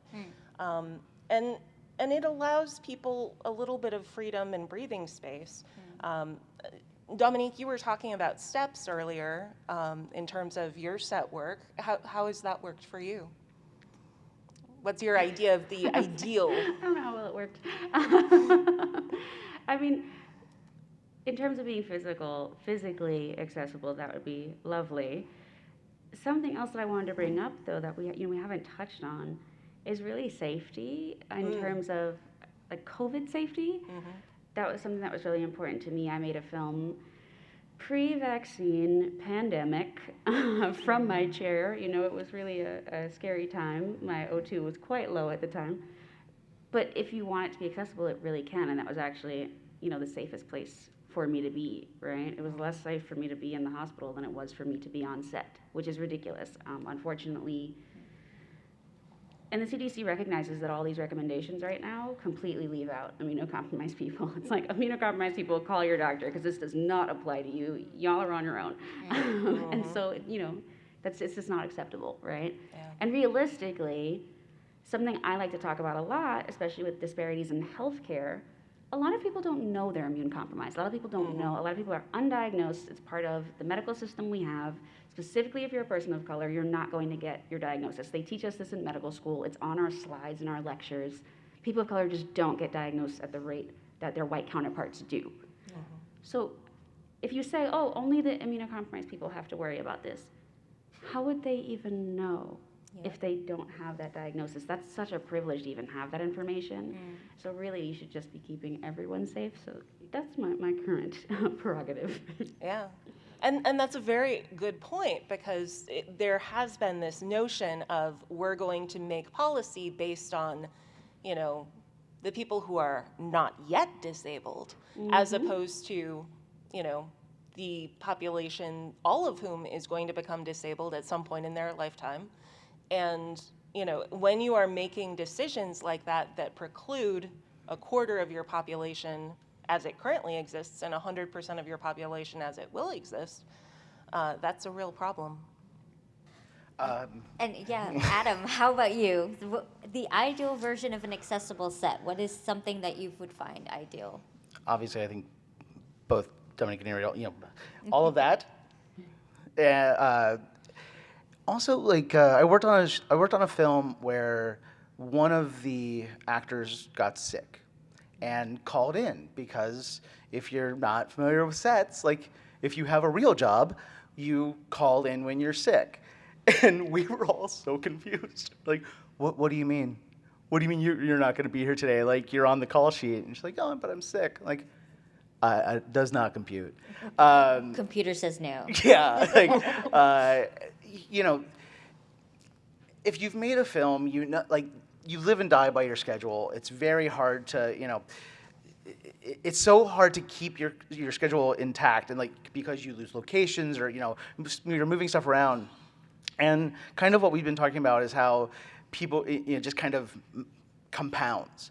And it allows people a little bit of freedom and breathing space. Dominique, you were talking about steps earlier in terms of your set work. How has that worked for you? What's your idea of the ideal? I don't know how well it worked. I mean, in terms of being physically accessible, that would be lovely. Something else that I wanted to bring up, though, that we haven't touched on, is really safety in terms of like COVID safety. That was something that was really important to me. I made a film pre-vaccine pandemic from my chair. You know, it was really a scary time. My O2 was quite low at the time. But if you want it to be accessible, it really can. And that was actually, you know, the safest place for me to be, right? It was less safe for me to be in the hospital than it was for me to be on set, which is ridiculous. Unfortunately, and the CDC recognizes that all these recommendations right now completely leave out immunocompromised people. It's like, immunocompromised people, call your doctor because this does not apply to you. Y'all are on your own. And so, you know, it's just not acceptable, right? Yeah. And realistically, something I like to talk about a lot, especially with disparities in healthcare, a lot of people don't know they're immune compromised. A lot of people don't know. A lot of people are undiagnosed. It's part of the medical system we have. Specifically, if you're a person of color, you're not going to get your diagnosis. They teach us this in medical school. It's on our slides in our lectures. People of color just don't get diagnosed at the rate that their white counterparts do. So if you say, oh, only the immunocompromised people have to worry about this, how would they even know if they don't have that diagnosis? That's such a privilege to even have that information. So really, you should just be keeping everyone safe. So that's my current prerogative. Yeah. And that's a very good point, because there has been this notion of we're going to make policy based on, you know, the people who are not yet disabled, as opposed to, you know, the population, all of whom is going to become disabled at some point in their lifetime. And, you know, when you are making decisions like that that preclude a quarter of your population as it currently exists and 100% of your population as it will exist, that's a real problem. And yeah, Adam, how about you? The ideal version of an accessible set, what is something that you would find ideal? Obviously, I think both Dominic and Ariel, you know, all of that. Also, like I worked on a film where one of the actors got sick and called in, because if you're not familiar with sets, like if you have a real job, you call in when you're sick. And we were all so confused. Like, what do you mean? What do you mean you're not going to be here today? Like, you're on the call sheet. And she's like, oh, but I'm sick. Like, it does not compute. Computer says no. Yeah, like, you know, if you've made a film, you know, like, you live and die by your schedule. It's very hard to, you know, it's so hard to keep your schedule intact, and like, because you lose locations, or, you know, you're moving stuff around. And kind of what we've been talking about is how people, you know, just kind of compounds.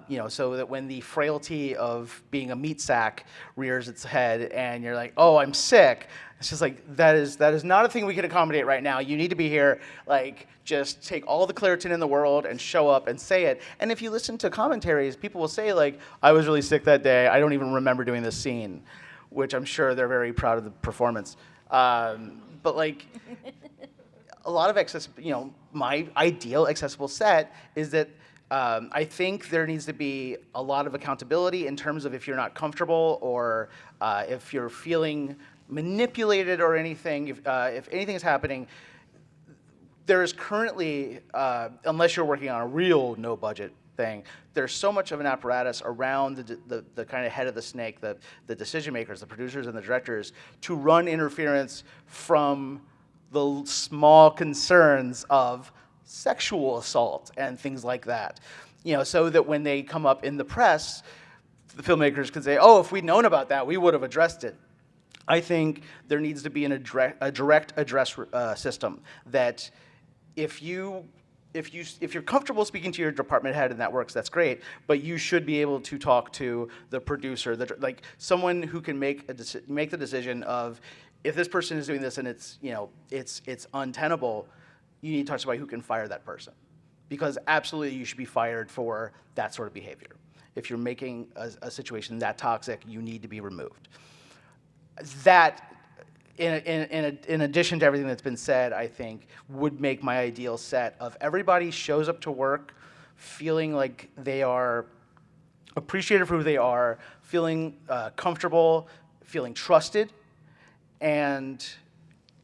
You know, so that when the frailty of being a meat sack rears its head, and you're like, oh, I'm sick, it's just like, that is not a thing we can accommodate right now. You need to be here. Like, just take all the Claritin in the world and show up and say it. And if you listen to commentaries, people will say, like, I was really sick that day. I don't even remember doing this scene, which I'm sure they're very proud of the performance. But like, a lot of accessible, you know, my ideal accessible set is that I think there needs to be a lot of accountability in terms of if you're not comfortable, or if you're feeling manipulated or anything, if anything is happening. There is currently, unless you're working on a real no-budget thing, there's so much of an apparatus around the kind of head of the snake, the decision makers, the producers and the directors, to run interference from the small concerns of sexual assault and things like that. You know, so that when they come up in the press, the filmmakers can say, oh, if we'd known about that, we would have addressed it. I think there needs to be a direct address system that if you're comfortable speaking to your department head and that works, that's great. But you should be able to talk to the producer, like someone who can make the decision of, if this person is doing this and it's, you know, it's untenable, you need to talk to somebody who can fire that person, because absolutely you should be fired for that sort of behavior. If you're making a situation that toxic, you need to be removed. That, in addition to everything that's been said, I think would make my ideal set of everybody shows up to work feeling like they are appreciated for who they are, feeling comfortable, feeling trusted, and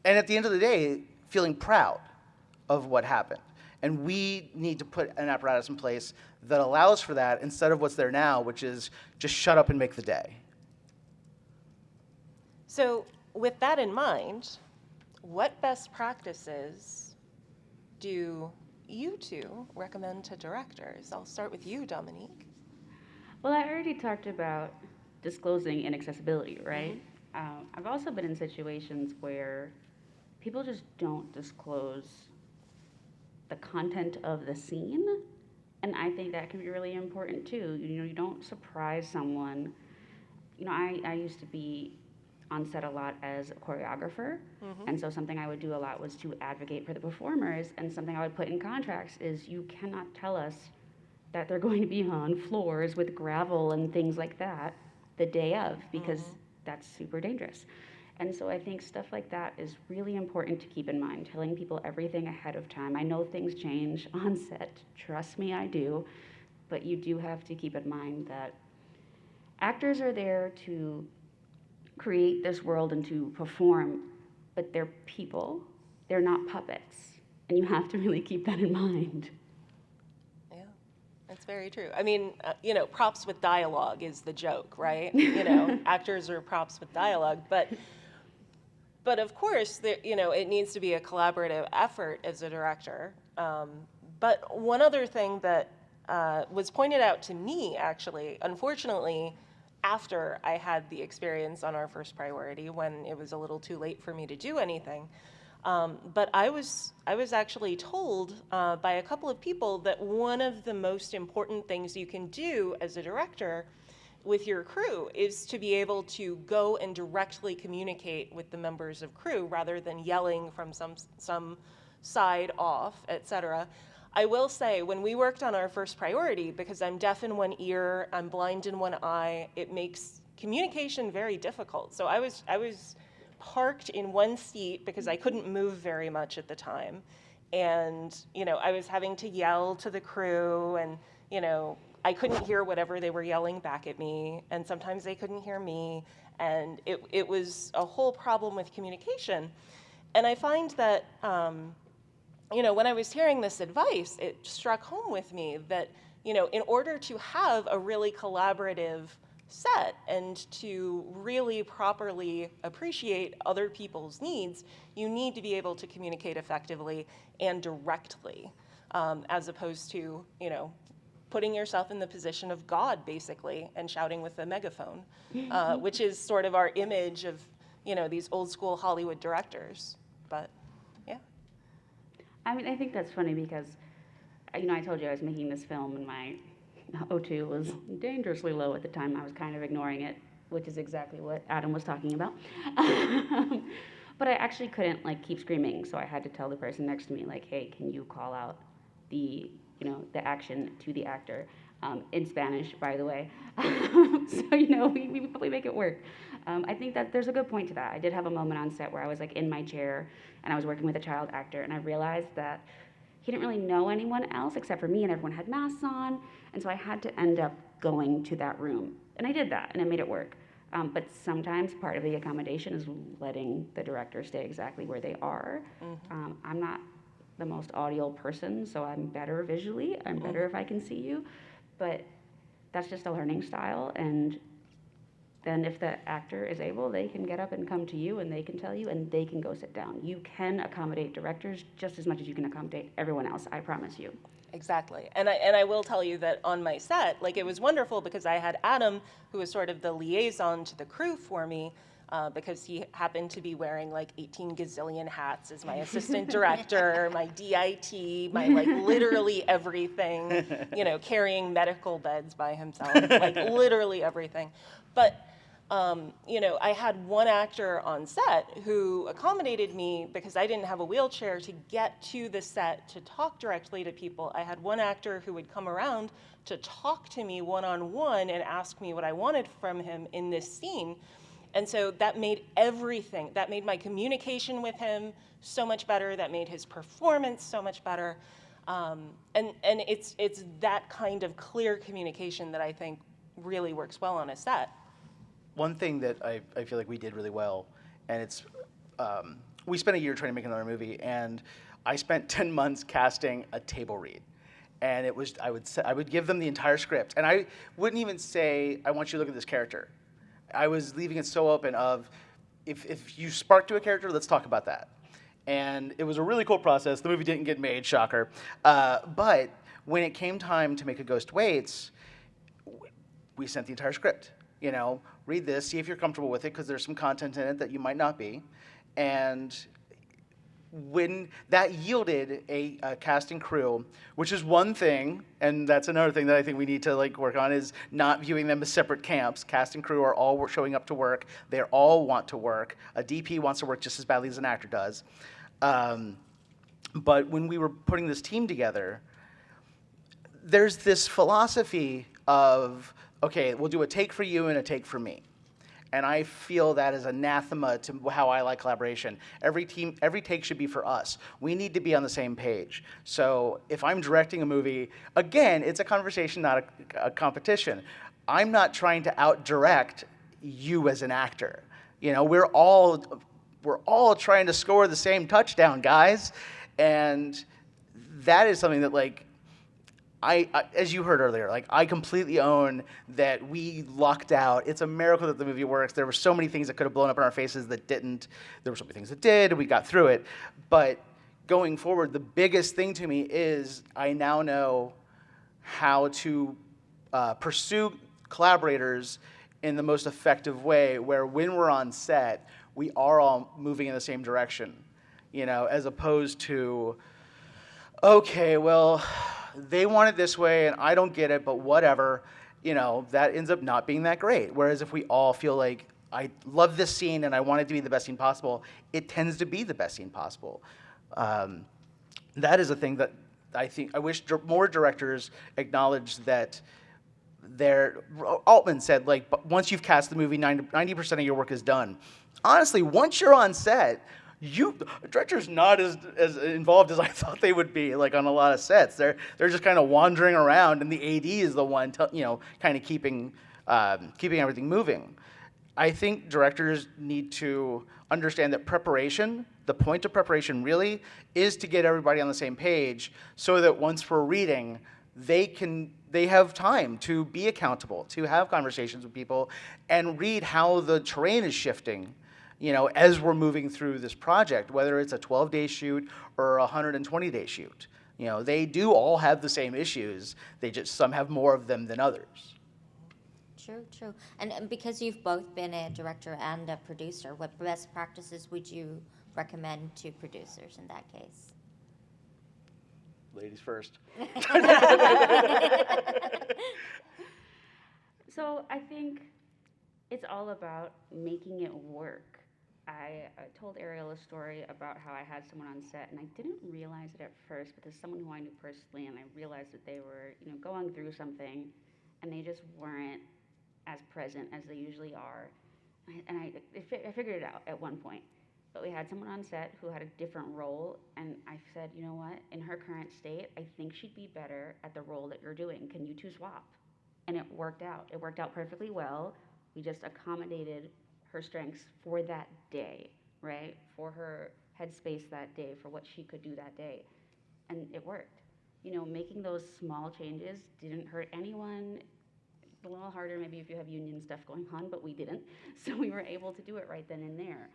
at the end of the day, feeling proud of what happened. And we need to put an apparatus in place that allows for that instead of what's there now, which is just shut up and make the day. So with that in mind, what best practices do you two recommend to directors? I'll start with you, Dominique. Well, I already talked about disclosing inaccessibility, right? I've also been in situations where people just don't disclose the content of the scene, and I think that can be really important too. You know, you don't surprise someone. You know, I used to be on set a lot as a choreographer, and so something I would do a lot was to advocate for the performers, and something I would put in contracts is you cannot tell us that they're going to be on floors with gravel and things like that the day of, because that's super dangerous. And so I think stuff like that is really important to keep in mind, telling people everything ahead of time. I know things change on set, trust me, I do, but you do have to keep in mind that actors are there to create this world and to perform, but they're people, they're not puppets, and you have to really keep that in mind. Yeah, that's very true. I mean, you know, props with dialogue is the joke, right? You know, actors are props with dialogue, but of course, there, you know, it needs to be a collaborative effort as a director. But one other thing that was pointed out to me, actually, unfortunately, after I had the experience on our first priority, when it was a little too late for me to do anything, but I was actually told by a couple of people that one of the most important things you can do as a director with your crew is to be able to go and directly communicate with the members of crew rather than yelling from some side off, etc. I will say, when we worked on our first priority, because I'm deaf in one ear, I'm blind in one eye, it makes communication very difficult. So I was parked in one seat because I couldn't move very much at the time. And, you know, I was having to yell to the crew, and, you know, I couldn't hear whatever they were yelling back at me, and sometimes they couldn't hear me, and it was a whole problem with communication. And I find that, you know, when I was hearing this advice, it struck home with me that, you know, in order to have a really collaborative set and to really properly appreciate other people's needs, you need to be able to communicate effectively and directly, as opposed to, you know, putting yourself in the position of God, basically, and shouting with a megaphone, which is sort of our image of, you know, these old school Hollywood directors. But, yeah. I mean, I think that's funny because, you know, I told you I was making this film and my O2 was dangerously low at the time. I was kind of ignoring it, which is exactly what Adam was talking about. But I actually couldn't, like, keep screaming, so I had to tell the person next to me, like, hey, can you call out the, you know, the action to the actor, in Spanish, by the way. So, you know, we probably make it work. I think that there's a good point to that. I did have a moment on set where I was, like, in my chair, and I was working with a child actor, and I realized that he didn't really know anyone else except for me, and everyone had masks on, and so I had to end up going to that room. And I did that, and it made it work. But sometimes part of the accommodation is letting the director stay exactly where they are. I'm not the most audial person, so I'm better visually. I'm better if I can see you. But that's just a learning style, and then if the actor is able, they can get up and come to you, and they can tell you, and they can go sit down. You can accommodate directors just as much as you can accommodate everyone else, I promise you. Exactly. And I will tell you that on my set, like, it was wonderful because I had Adam, who was sort of the liaison to the crew for me, because he happened to be wearing like 18 gazillion hats as my assistant director, my DIT, my, like, literally everything, you know, carrying medical beds by himself, like literally everything. But you know, I had one actor on set who accommodated me because I didn't have a wheelchair to get to the set to talk directly to people. I had one actor who would come around to talk to me one-on-one and ask me what I wanted from him in this scene. And so that made everything, that made my communication with him so much better, that made his performance so much better. And it's that kind of clear communication that I think really works well on a set. One thing that I feel like we did really well, and it's we spent a year trying to make another movie, and I spent 10 months casting a table read. And it was, I would give them the entire script, and I wouldn't even say, I want you to look at this character. I was leaving it so open of, if you spark to a character, let's talk about that. And it was a really cool process. The movie didn't get made, shocker. But when it came time to make A Ghost Waits, we sent the entire script. You know, read this, see if you're comfortable with it, because there's some content in it that you might not be. And when that yielded a casting crew, which is one thing, and that's another thing that I think we need to like work on, is not viewing them as separate camps. Cast and crew are all showing up to work. They all want to work. A DP wants to work just as badly as an actor does. But when we were putting this team together, there's this philosophy of, okay, we'll do a take for you and a take for me. And I feel that is anathema to how I like collaboration. Every take should be for us. We need to be on the same page. So if I'm directing a movie, again, it's a conversation, not a competition. I'm not trying to out-direct you as an actor. You know, we're all trying to score the same touchdown, guys. And that is something that, like, I, as you heard earlier, like, I completely own that we lucked out. It's a miracle that the movie works. There were so many things that could have blown up in our faces that didn't. There were so many things that did. We got through it. But going forward, the biggest thing to me is I now know how to pursue collaborators in the most effective way, where when we're on set, we are all moving in the same direction, you know, as opposed to, okay, well, they want it this way and I don't get it, but whatever, you know, that ends up not being that great. Whereas if we all feel like, I love this scene and I want it to be the best scene possible, it tends to be the best scene possible. That is a thing that I wish more directors acknowledge that Altman said, like, once you've cast the movie, 90% of your work is done. Honestly, once you're on set, director's not as involved as I thought they would be, like, on a lot of sets. They're just kind of wandering around, and the AD is the one, you know, kind of keeping everything moving. I think directors need to understand that preparation, the point of preparation really, is to get everybody on the same page, so that once we're reading, they have time to be accountable, to have conversations with people, and read how the terrain is shifting, you know, as we're moving through this project, whether it's a 12-day shoot or a 120-day shoot. You know, they do all have the same issues. They just, some have more of them than others. True, true. And because you've both been a director and a producer, what best practices would you recommend to producers in that case? Ladies first. So I think it's all about making it work. I told Ariel a story about how I had someone on set, and I didn't realize it at first, but there's someone who I knew personally, and I realized that they were, you know, going through something, and they just weren't as present as they usually are. I figured it out at one point. But we had someone on set who had a different role, and I said, you know what, in her current state, I think she'd be better at the role that you're doing. Can you two swap? And it worked out. It worked out perfectly well. We just accommodated her strengths for that day, right? For her headspace that day, for what she could do that day. And it worked. You know, making those small changes didn't hurt anyone. A little harder maybe if you have union stuff going on, but we didn't. So we were able to do it right then and there.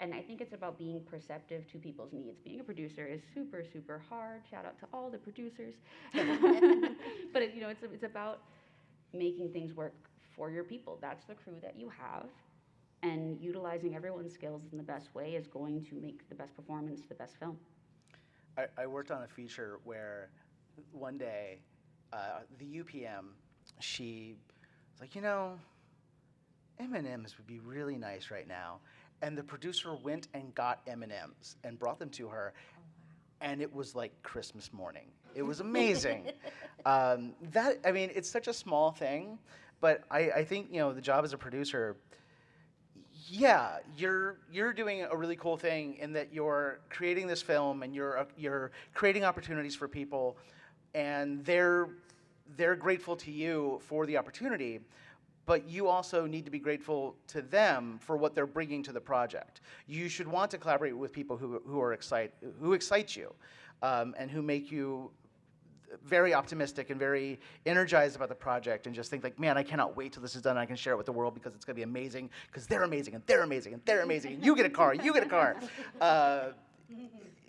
And I think it's about being perceptive to people's needs. Being a producer is super, super hard. Shout out to all the producers. But you know, it's about making things work for your people. That's the crew that you have. And utilizing everyone's skills in the best way is going to make the best performance, the best film. I worked on a feature where one day, the UPM, she was like, you know, M&Ms would be really nice right now. And the producer went and got M&Ms and brought them to her. Oh, wow. And it was like Christmas morning. It was amazing. I mean, it's such a small thing, but I think, you know, the job as a producer, yeah, you're doing a really cool thing in that you're creating this film and you're creating opportunities for people, and they're grateful to you for the opportunity. but you also need to be grateful to them for what they're bringing to the project. You should want to collaborate with people who excite you, and who make you very optimistic and very energized about the project, and just think like, man, I cannot wait till this is done and I can share it with the world because it's going to be amazing, because they're amazing and they're amazing and they're amazing and you get a car, you get a car.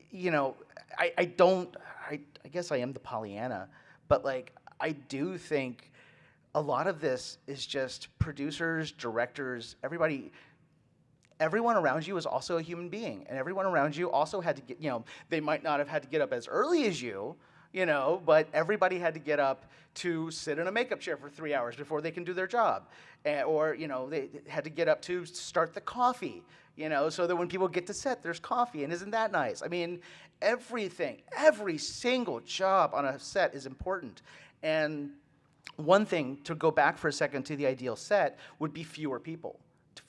You know, I guess I am the Pollyanna, but like, I do think a lot of this is just producers, directors, everyone around you is also a human being, and everyone around you also had to get, you know, they might not have had to get up as early as you know, but everybody had to get up to sit in a makeup chair for 3 hours before they can do their job. Or, you know, they had to get up to start the coffee, you know, so that when people get to set, there's coffee, and isn't that nice? I mean, everything, every single job on a set is important. And one thing, to go back for a second to the ideal set, would be fewer people,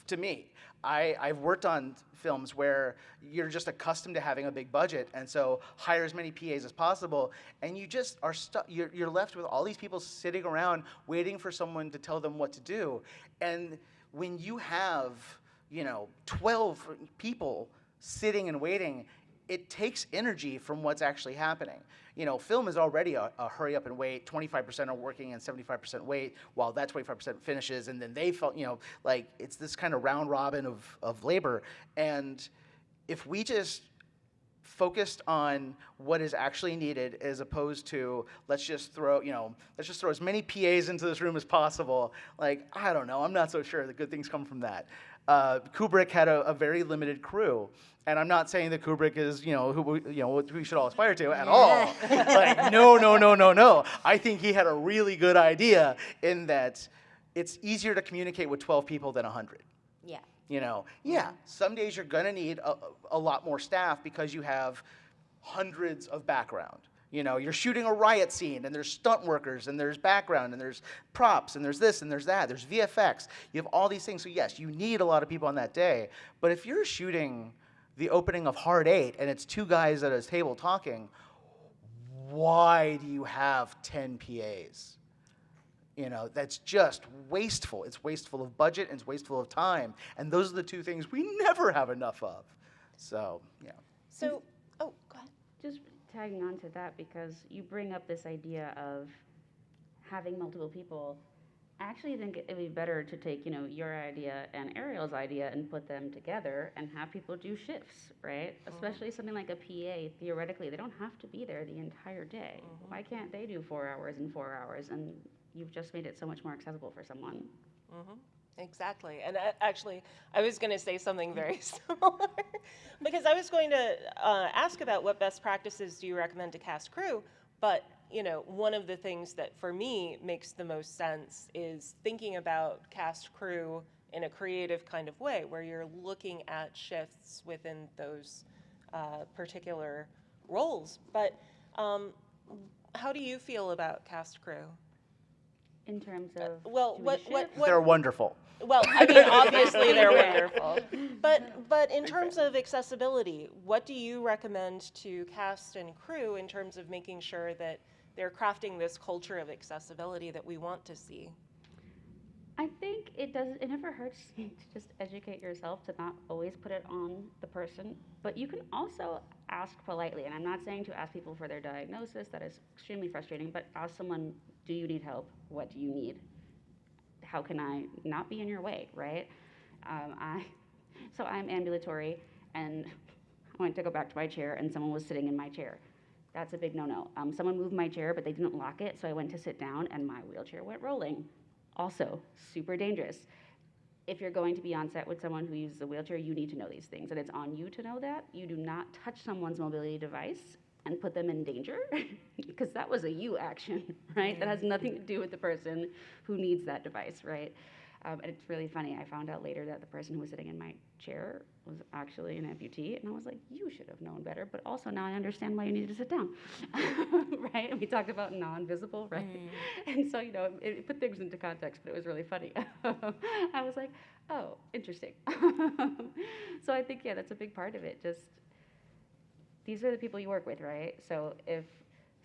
to me. I've worked on films where you're just accustomed to having a big budget, and so hire as many PAs as possible, and you just are stuck. You're left with all these people sitting around waiting for someone to tell them what to do. And when you have, you know, 12 people sitting and waiting, it takes energy from what's actually happening. You know, film is already a hurry up and wait. 25% are working and 75% wait, while that 25% finishes, and then they felt, you know, like it's this kind of round robin of labor. And if we just focused on what is actually needed, as opposed to let's just throw as many PAs into this room as possible, like, I don't know, I'm not so sure that good things come from that. Kubrick had a very limited crew, and I'm not saying that Kubrick is, you know, what we should all aspire to at all. Like, no. I think he had a really good idea in that it's easier to communicate with 12 people than 100. Yeah. You know, yeah, some days you're gonna need a lot more staff because you have hundreds of background. You know, you're shooting a riot scene, and there's stunt workers, and there's background, and there's props, and there's this, and there's that, there's VFX. You have all these things, so yes, you need a lot of people on that day. But if you're shooting the opening of Hard 8, and it's two guys at a table talking, why do you have 10 PAs? You know, that's just wasteful. It's wasteful of budget, and it's wasteful of time. And those are the two things we never have enough of. So, yeah. So, oh, go ahead. Just tagging on to that, because you bring up this idea of having multiple people. I actually think it would be better to take, you know, your idea and Ariel's idea and put them together and have people do shifts, right? Especially something like a PA, theoretically, they don't have to be there the entire day. Why can't they do 4 hours and 4 hours? And you've just made it so much more accessible for someone. Exactly. And actually, I was going to say something very similar, because I was going to ask about what best practices do you recommend to cast crew, but you know, one of the things that for me makes the most sense is thinking about cast crew in a creative kind of way, where you're looking at shifts within those particular roles. But how do you feel about cast crew? In terms of Well, doing what shifts? They're wonderful. Well, I mean, obviously they're wonderful. But in terms of accessibility, what do you recommend to cast and crew in terms of making sure that they're crafting this culture of accessibility that we want to see? I think it never hurts to just educate yourself, to not always put it on the person, but you can also ask politely. And I'm not saying to ask people for their diagnosis, that is extremely frustrating, but ask someone, do you need help? What do you need? How can I not be in your way, right? So I'm ambulatory, and I went to go back to my chair, and someone was sitting in my chair. That's a big no-no. Someone moved my chair, but they didn't lock it, so I went to sit down, and my wheelchair went rolling. Also, super dangerous. If you're going to be on set with someone who uses a wheelchair, you need to know these things, and it's on you to know that. You do not touch someone's mobility device and put them in danger, because that was a you action, right? That has nothing to do with the person who needs that device, right? And it's really funny. I found out later that the person who was sitting in my chair was actually an amputee, and I was like, you should have known better, but also now I understand why you needed to sit down, right? And we talked about non-visible, right? And so, you know, it put things into context, but it was really funny. I was like, oh, interesting. So I think, yeah, that's a big part of it. Just, these are the people you work with, right? So if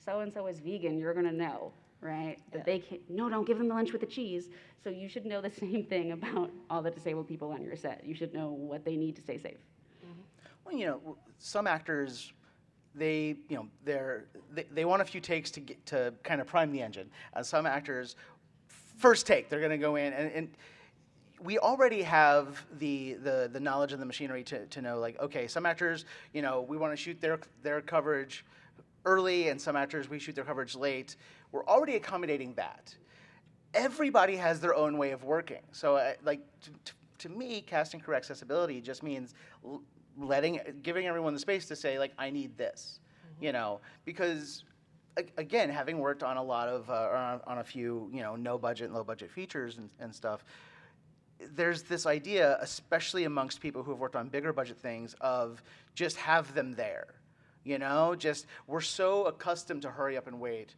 so-and-so is vegan, you're gonna know. right? That they can no, don't give them the lunch with the cheese. So you should know the same thing about all the disabled people on your set. You should know what they need to stay safe. Well, some actors, they want a few takes to get to kind of prime the engine. Some actors, first take, they're going to go in, and we already have the knowledge and the machinery to know, like, okay, some actors, we want to shoot their coverage early, and some actors we shoot their coverage late. We're already accommodating that. Everybody has their own way of working. So, to me, casting crew accessibility just means giving everyone the space to say, like, I need this, because again, having worked on a lot of on a few no budget and low budget features and stuff, there's this idea, especially amongst people who have worked on bigger budget things, of just have them there. Just we're so accustomed to hurry up and wait.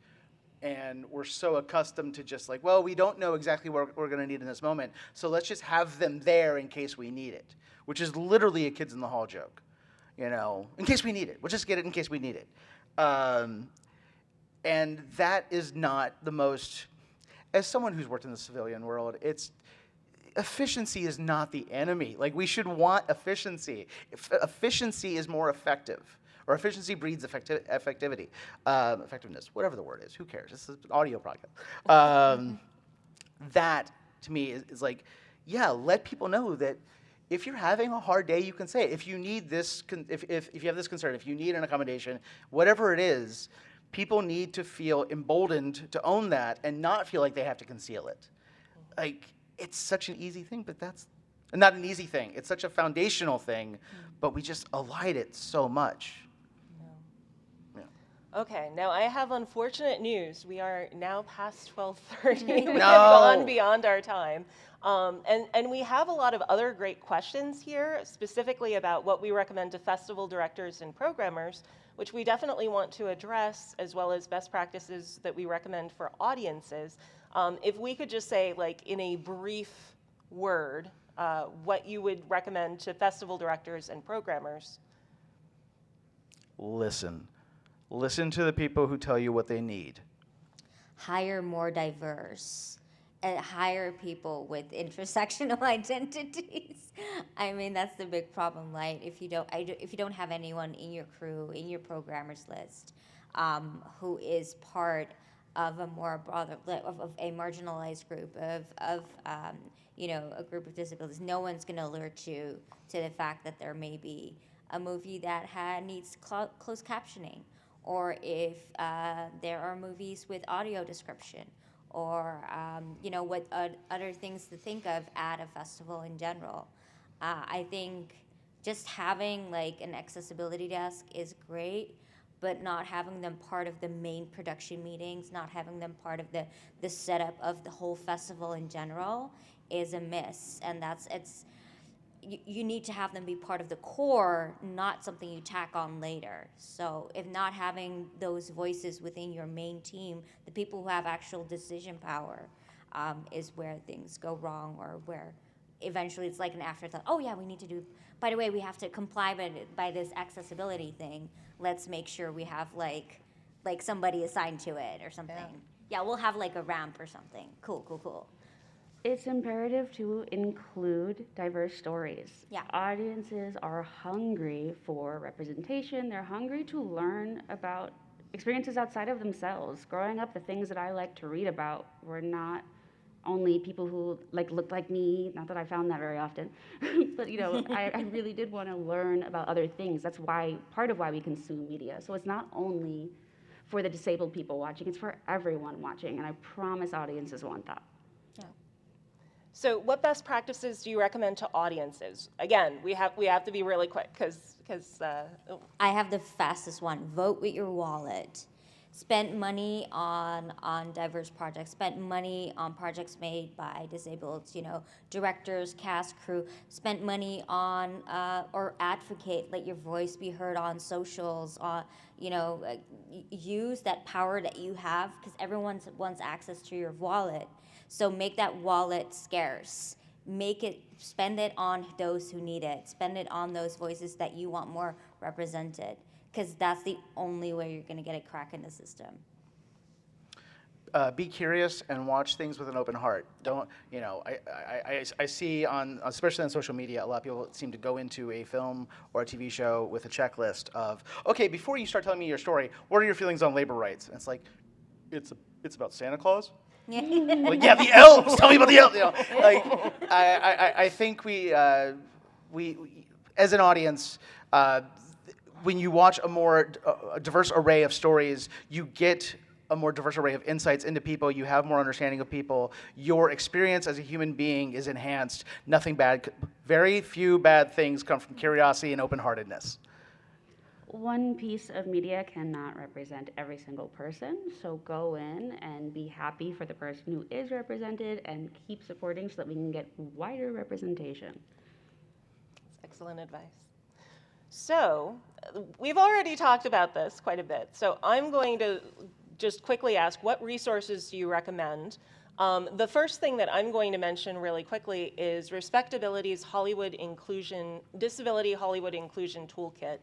And we're so accustomed to just like, well, we don't know exactly what we're going to need in this moment, so let's just have them there in case we need it, which is literally a Kids in the Hall joke. In case we need it. We'll just get it in case we need it. And that is not the most, as someone who's worked in the civilian world, efficiency is not the enemy. Like, we should want efficiency. Efficiency is more effective. Or efficiency breeds effectiveness, whatever the word is. Who cares? This is an audio podcast. That, to me, is like, yeah, let people know that if you're having a hard day, you can say it. If you need this, if you have this concern, if you need an accommodation, whatever it is, people need to feel emboldened to own that and not feel like they have to conceal it. Like, it's such an easy thing, but that's not an easy thing. It's such a foundational thing, but we just elide it so much. Okay, now I have unfortunate news. We are now past 12:30. We have No. gone beyond our time. And we have a lot of other great questions here, specifically about what we recommend to festival directors and programmers, which we definitely want to address, as well as best practices that we recommend for audiences. If we could just say, like, in a brief word, what you would recommend to festival directors and programmers. Listen to the people who tell you what they need. Hire more diverse. And hire people with intersectional identities. I mean, that's the big problem, right? If you don't have anyone in your crew, in your programmers list, who is part of a more broader, of a marginalized group of a group of disabilities, no one's going to alert you to the fact that there may be a movie that needs closed captioning, or if there are movies with audio description, or what other things to think of at a festival in general. I think just having like an accessibility desk is great, but not having them part of the main production meetings, not having them part of the setup of the whole festival in general is a miss. And you need to have them be part of the core, not something you tack on later. So if not having those voices within your main team, the people who have actual decision power, is where things go wrong, or where eventually it's like an afterthought. Oh yeah, we need to do, by the way, we have to comply by this accessibility thing. Let's make sure we have like somebody assigned to it or something. Yeah, we'll have like a ramp or something. Cool. It's imperative to include diverse stories. Yeah. Audiences are hungry for representation. They're hungry to learn about experiences outside of themselves. Growing up, the things that I like to read about were not only people who looked like me, not that I found that very often, but I really did want to learn about other things. That's part of why we consume media. So it's not only for the disabled people watching, it's for everyone watching, and I promise audiences want that. So what best practices do you recommend to audiences? Again, we have to be really quick because I have the fastest one. Vote with your wallet. Spend money on diverse projects. Spend money on projects made by disabled, directors, cast, crew. Spend money on or advocate. Let your voice be heard on socials. Use that power that you have, because everyone wants access to your wallet. So make that wallet scarce. Spend it on those who need it. Spend it on those voices that you want more represented, because that's the only way you're going to get a crack in the system. be curious and watch things with an open heart. Don't, I see especially on social media, a lot of people seem to go into a film or a TV show with a checklist of, okay, before you start telling me your story, what are your feelings on labor rights? And it's like, it's about Santa Claus? Like, yeah, the elves, tell me about the elves. Like, I think we as an audience, when you watch a more diverse array of stories, you get a more diverse array of insights into people. You have more understanding of people. Your experience as a human being is enhanced. Nothing bad, very few bad things come from curiosity and open-heartedness. One piece of media cannot represent every single person, so go in and be happy for the person who is represented and keep supporting so that we can get wider representation. That's excellent advice. So, we've already talked about this quite a bit, so I'm going to just quickly ask, what resources do you recommend? The first thing that I'm going to mention really quickly is Respectability's Disability Hollywood Inclusion Toolkit,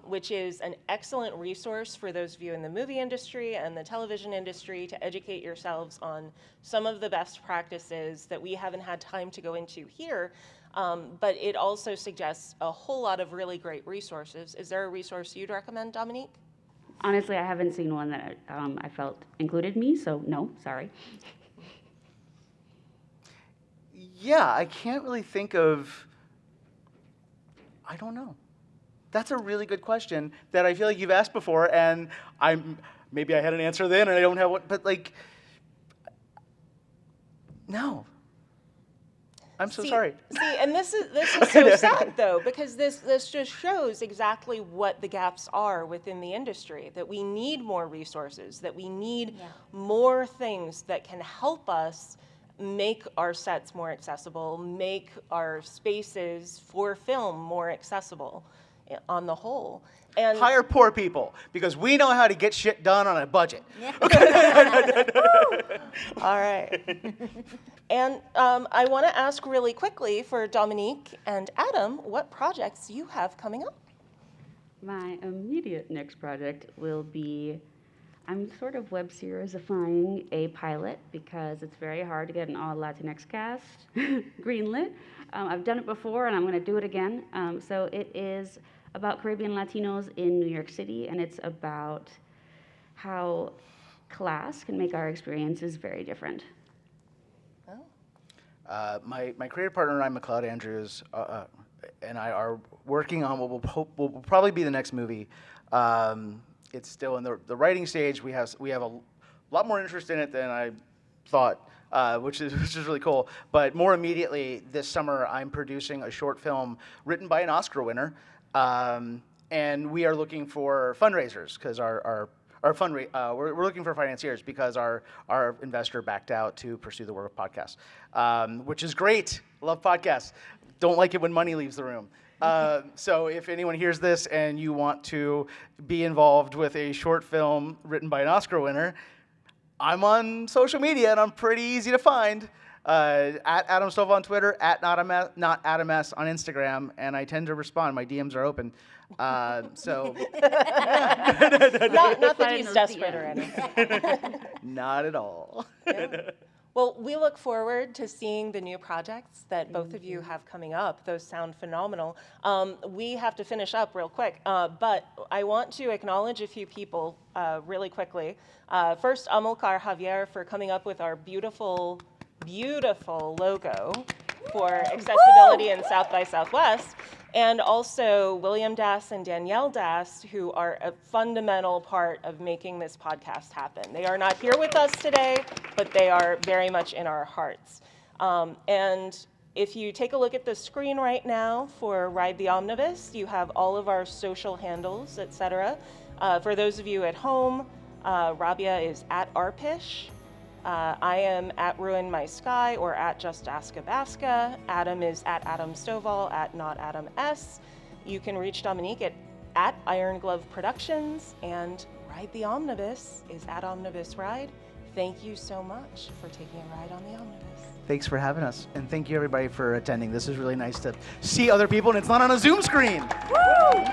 which is an excellent resource for those of you in the movie industry and the television industry to educate yourselves on some of the best practices that we haven't had time to go into here, but it also suggests a whole lot of really great resources. Is there a resource you'd recommend, Dominique? Honestly, I haven't seen one that I felt included me, so no, sorry. Yeah, I can't really think of, I don't know. That's a really good question that I feel like you've asked before, and maybe I had an answer then and I don't have one, but like, no. I'm so sorry. See, and this is so sad though, because this just shows exactly what the gaps are within the industry, that we need more resources, that we need more things that can help us make our sets more accessible, make our spaces for film more accessible on the whole. And hire poor people, because we know how to get shit done on a budget. all right. And I want to ask really quickly for Dominique and Adam, what projects you have coming up? My immediate next project will be, I'm sort of web seriesifying a pilot because it's very hard to get an all Latinx cast greenlit. I've done it before and I'm going to do it again. So it is about Caribbean Latinos in New York City, and it's about how class can make our experiences very different. My creative partner and I, McLeod Andrews, and I are working on what will probably be the next movie. It's still in the writing stage. We have a lot more interest in it than I thought, which is really cool. But more immediately this summer, I'm producing a short film written by an Oscar winner, and we are looking for fundraisers because we're looking for financiers because our investor backed out to pursue the work of podcasts, which is great. Love podcasts. Don't like it when money leaves the room. So if anyone hears this and you want to be involved with a short film written by an Oscar winner, I'm on social media and I'm pretty easy to find. At Adam Stove on Twitter, at not Adam S on Instagram, and I tend to respond. My DMs are open. So not that he's desperate or anything. Not at all. Yeah. Well, we look forward to seeing the new projects that both of you have coming up. Those sound phenomenal. We have to finish up real quick, but I want to acknowledge a few people really quickly. First, Amilcar Javier for coming up with our beautiful logo for accessibility in South by Southwest, and also William Dass and Danielle Dass, who are a fundamental part of making this podcast happen. They are not here with us today, but they are very much in our hearts. And if you take a look at the screen right now for Ride the Omnibus, you have all of our social handles, etc. For those of you at home, Rabia is at Arpish. I am at Ruin My Sky or at Just Ask a Baska. Adam is at Adam Stovall, at Not Adam S. You can reach Dominique at Iron Glove Productions, and Ride the Omnibus is at Omnibus Ride. Thank you so much for taking a ride on the Omnibus. Thanks for having us, and thank you everybody for attending. This is really nice to see other people, and it's not on a Zoom screen. Woo!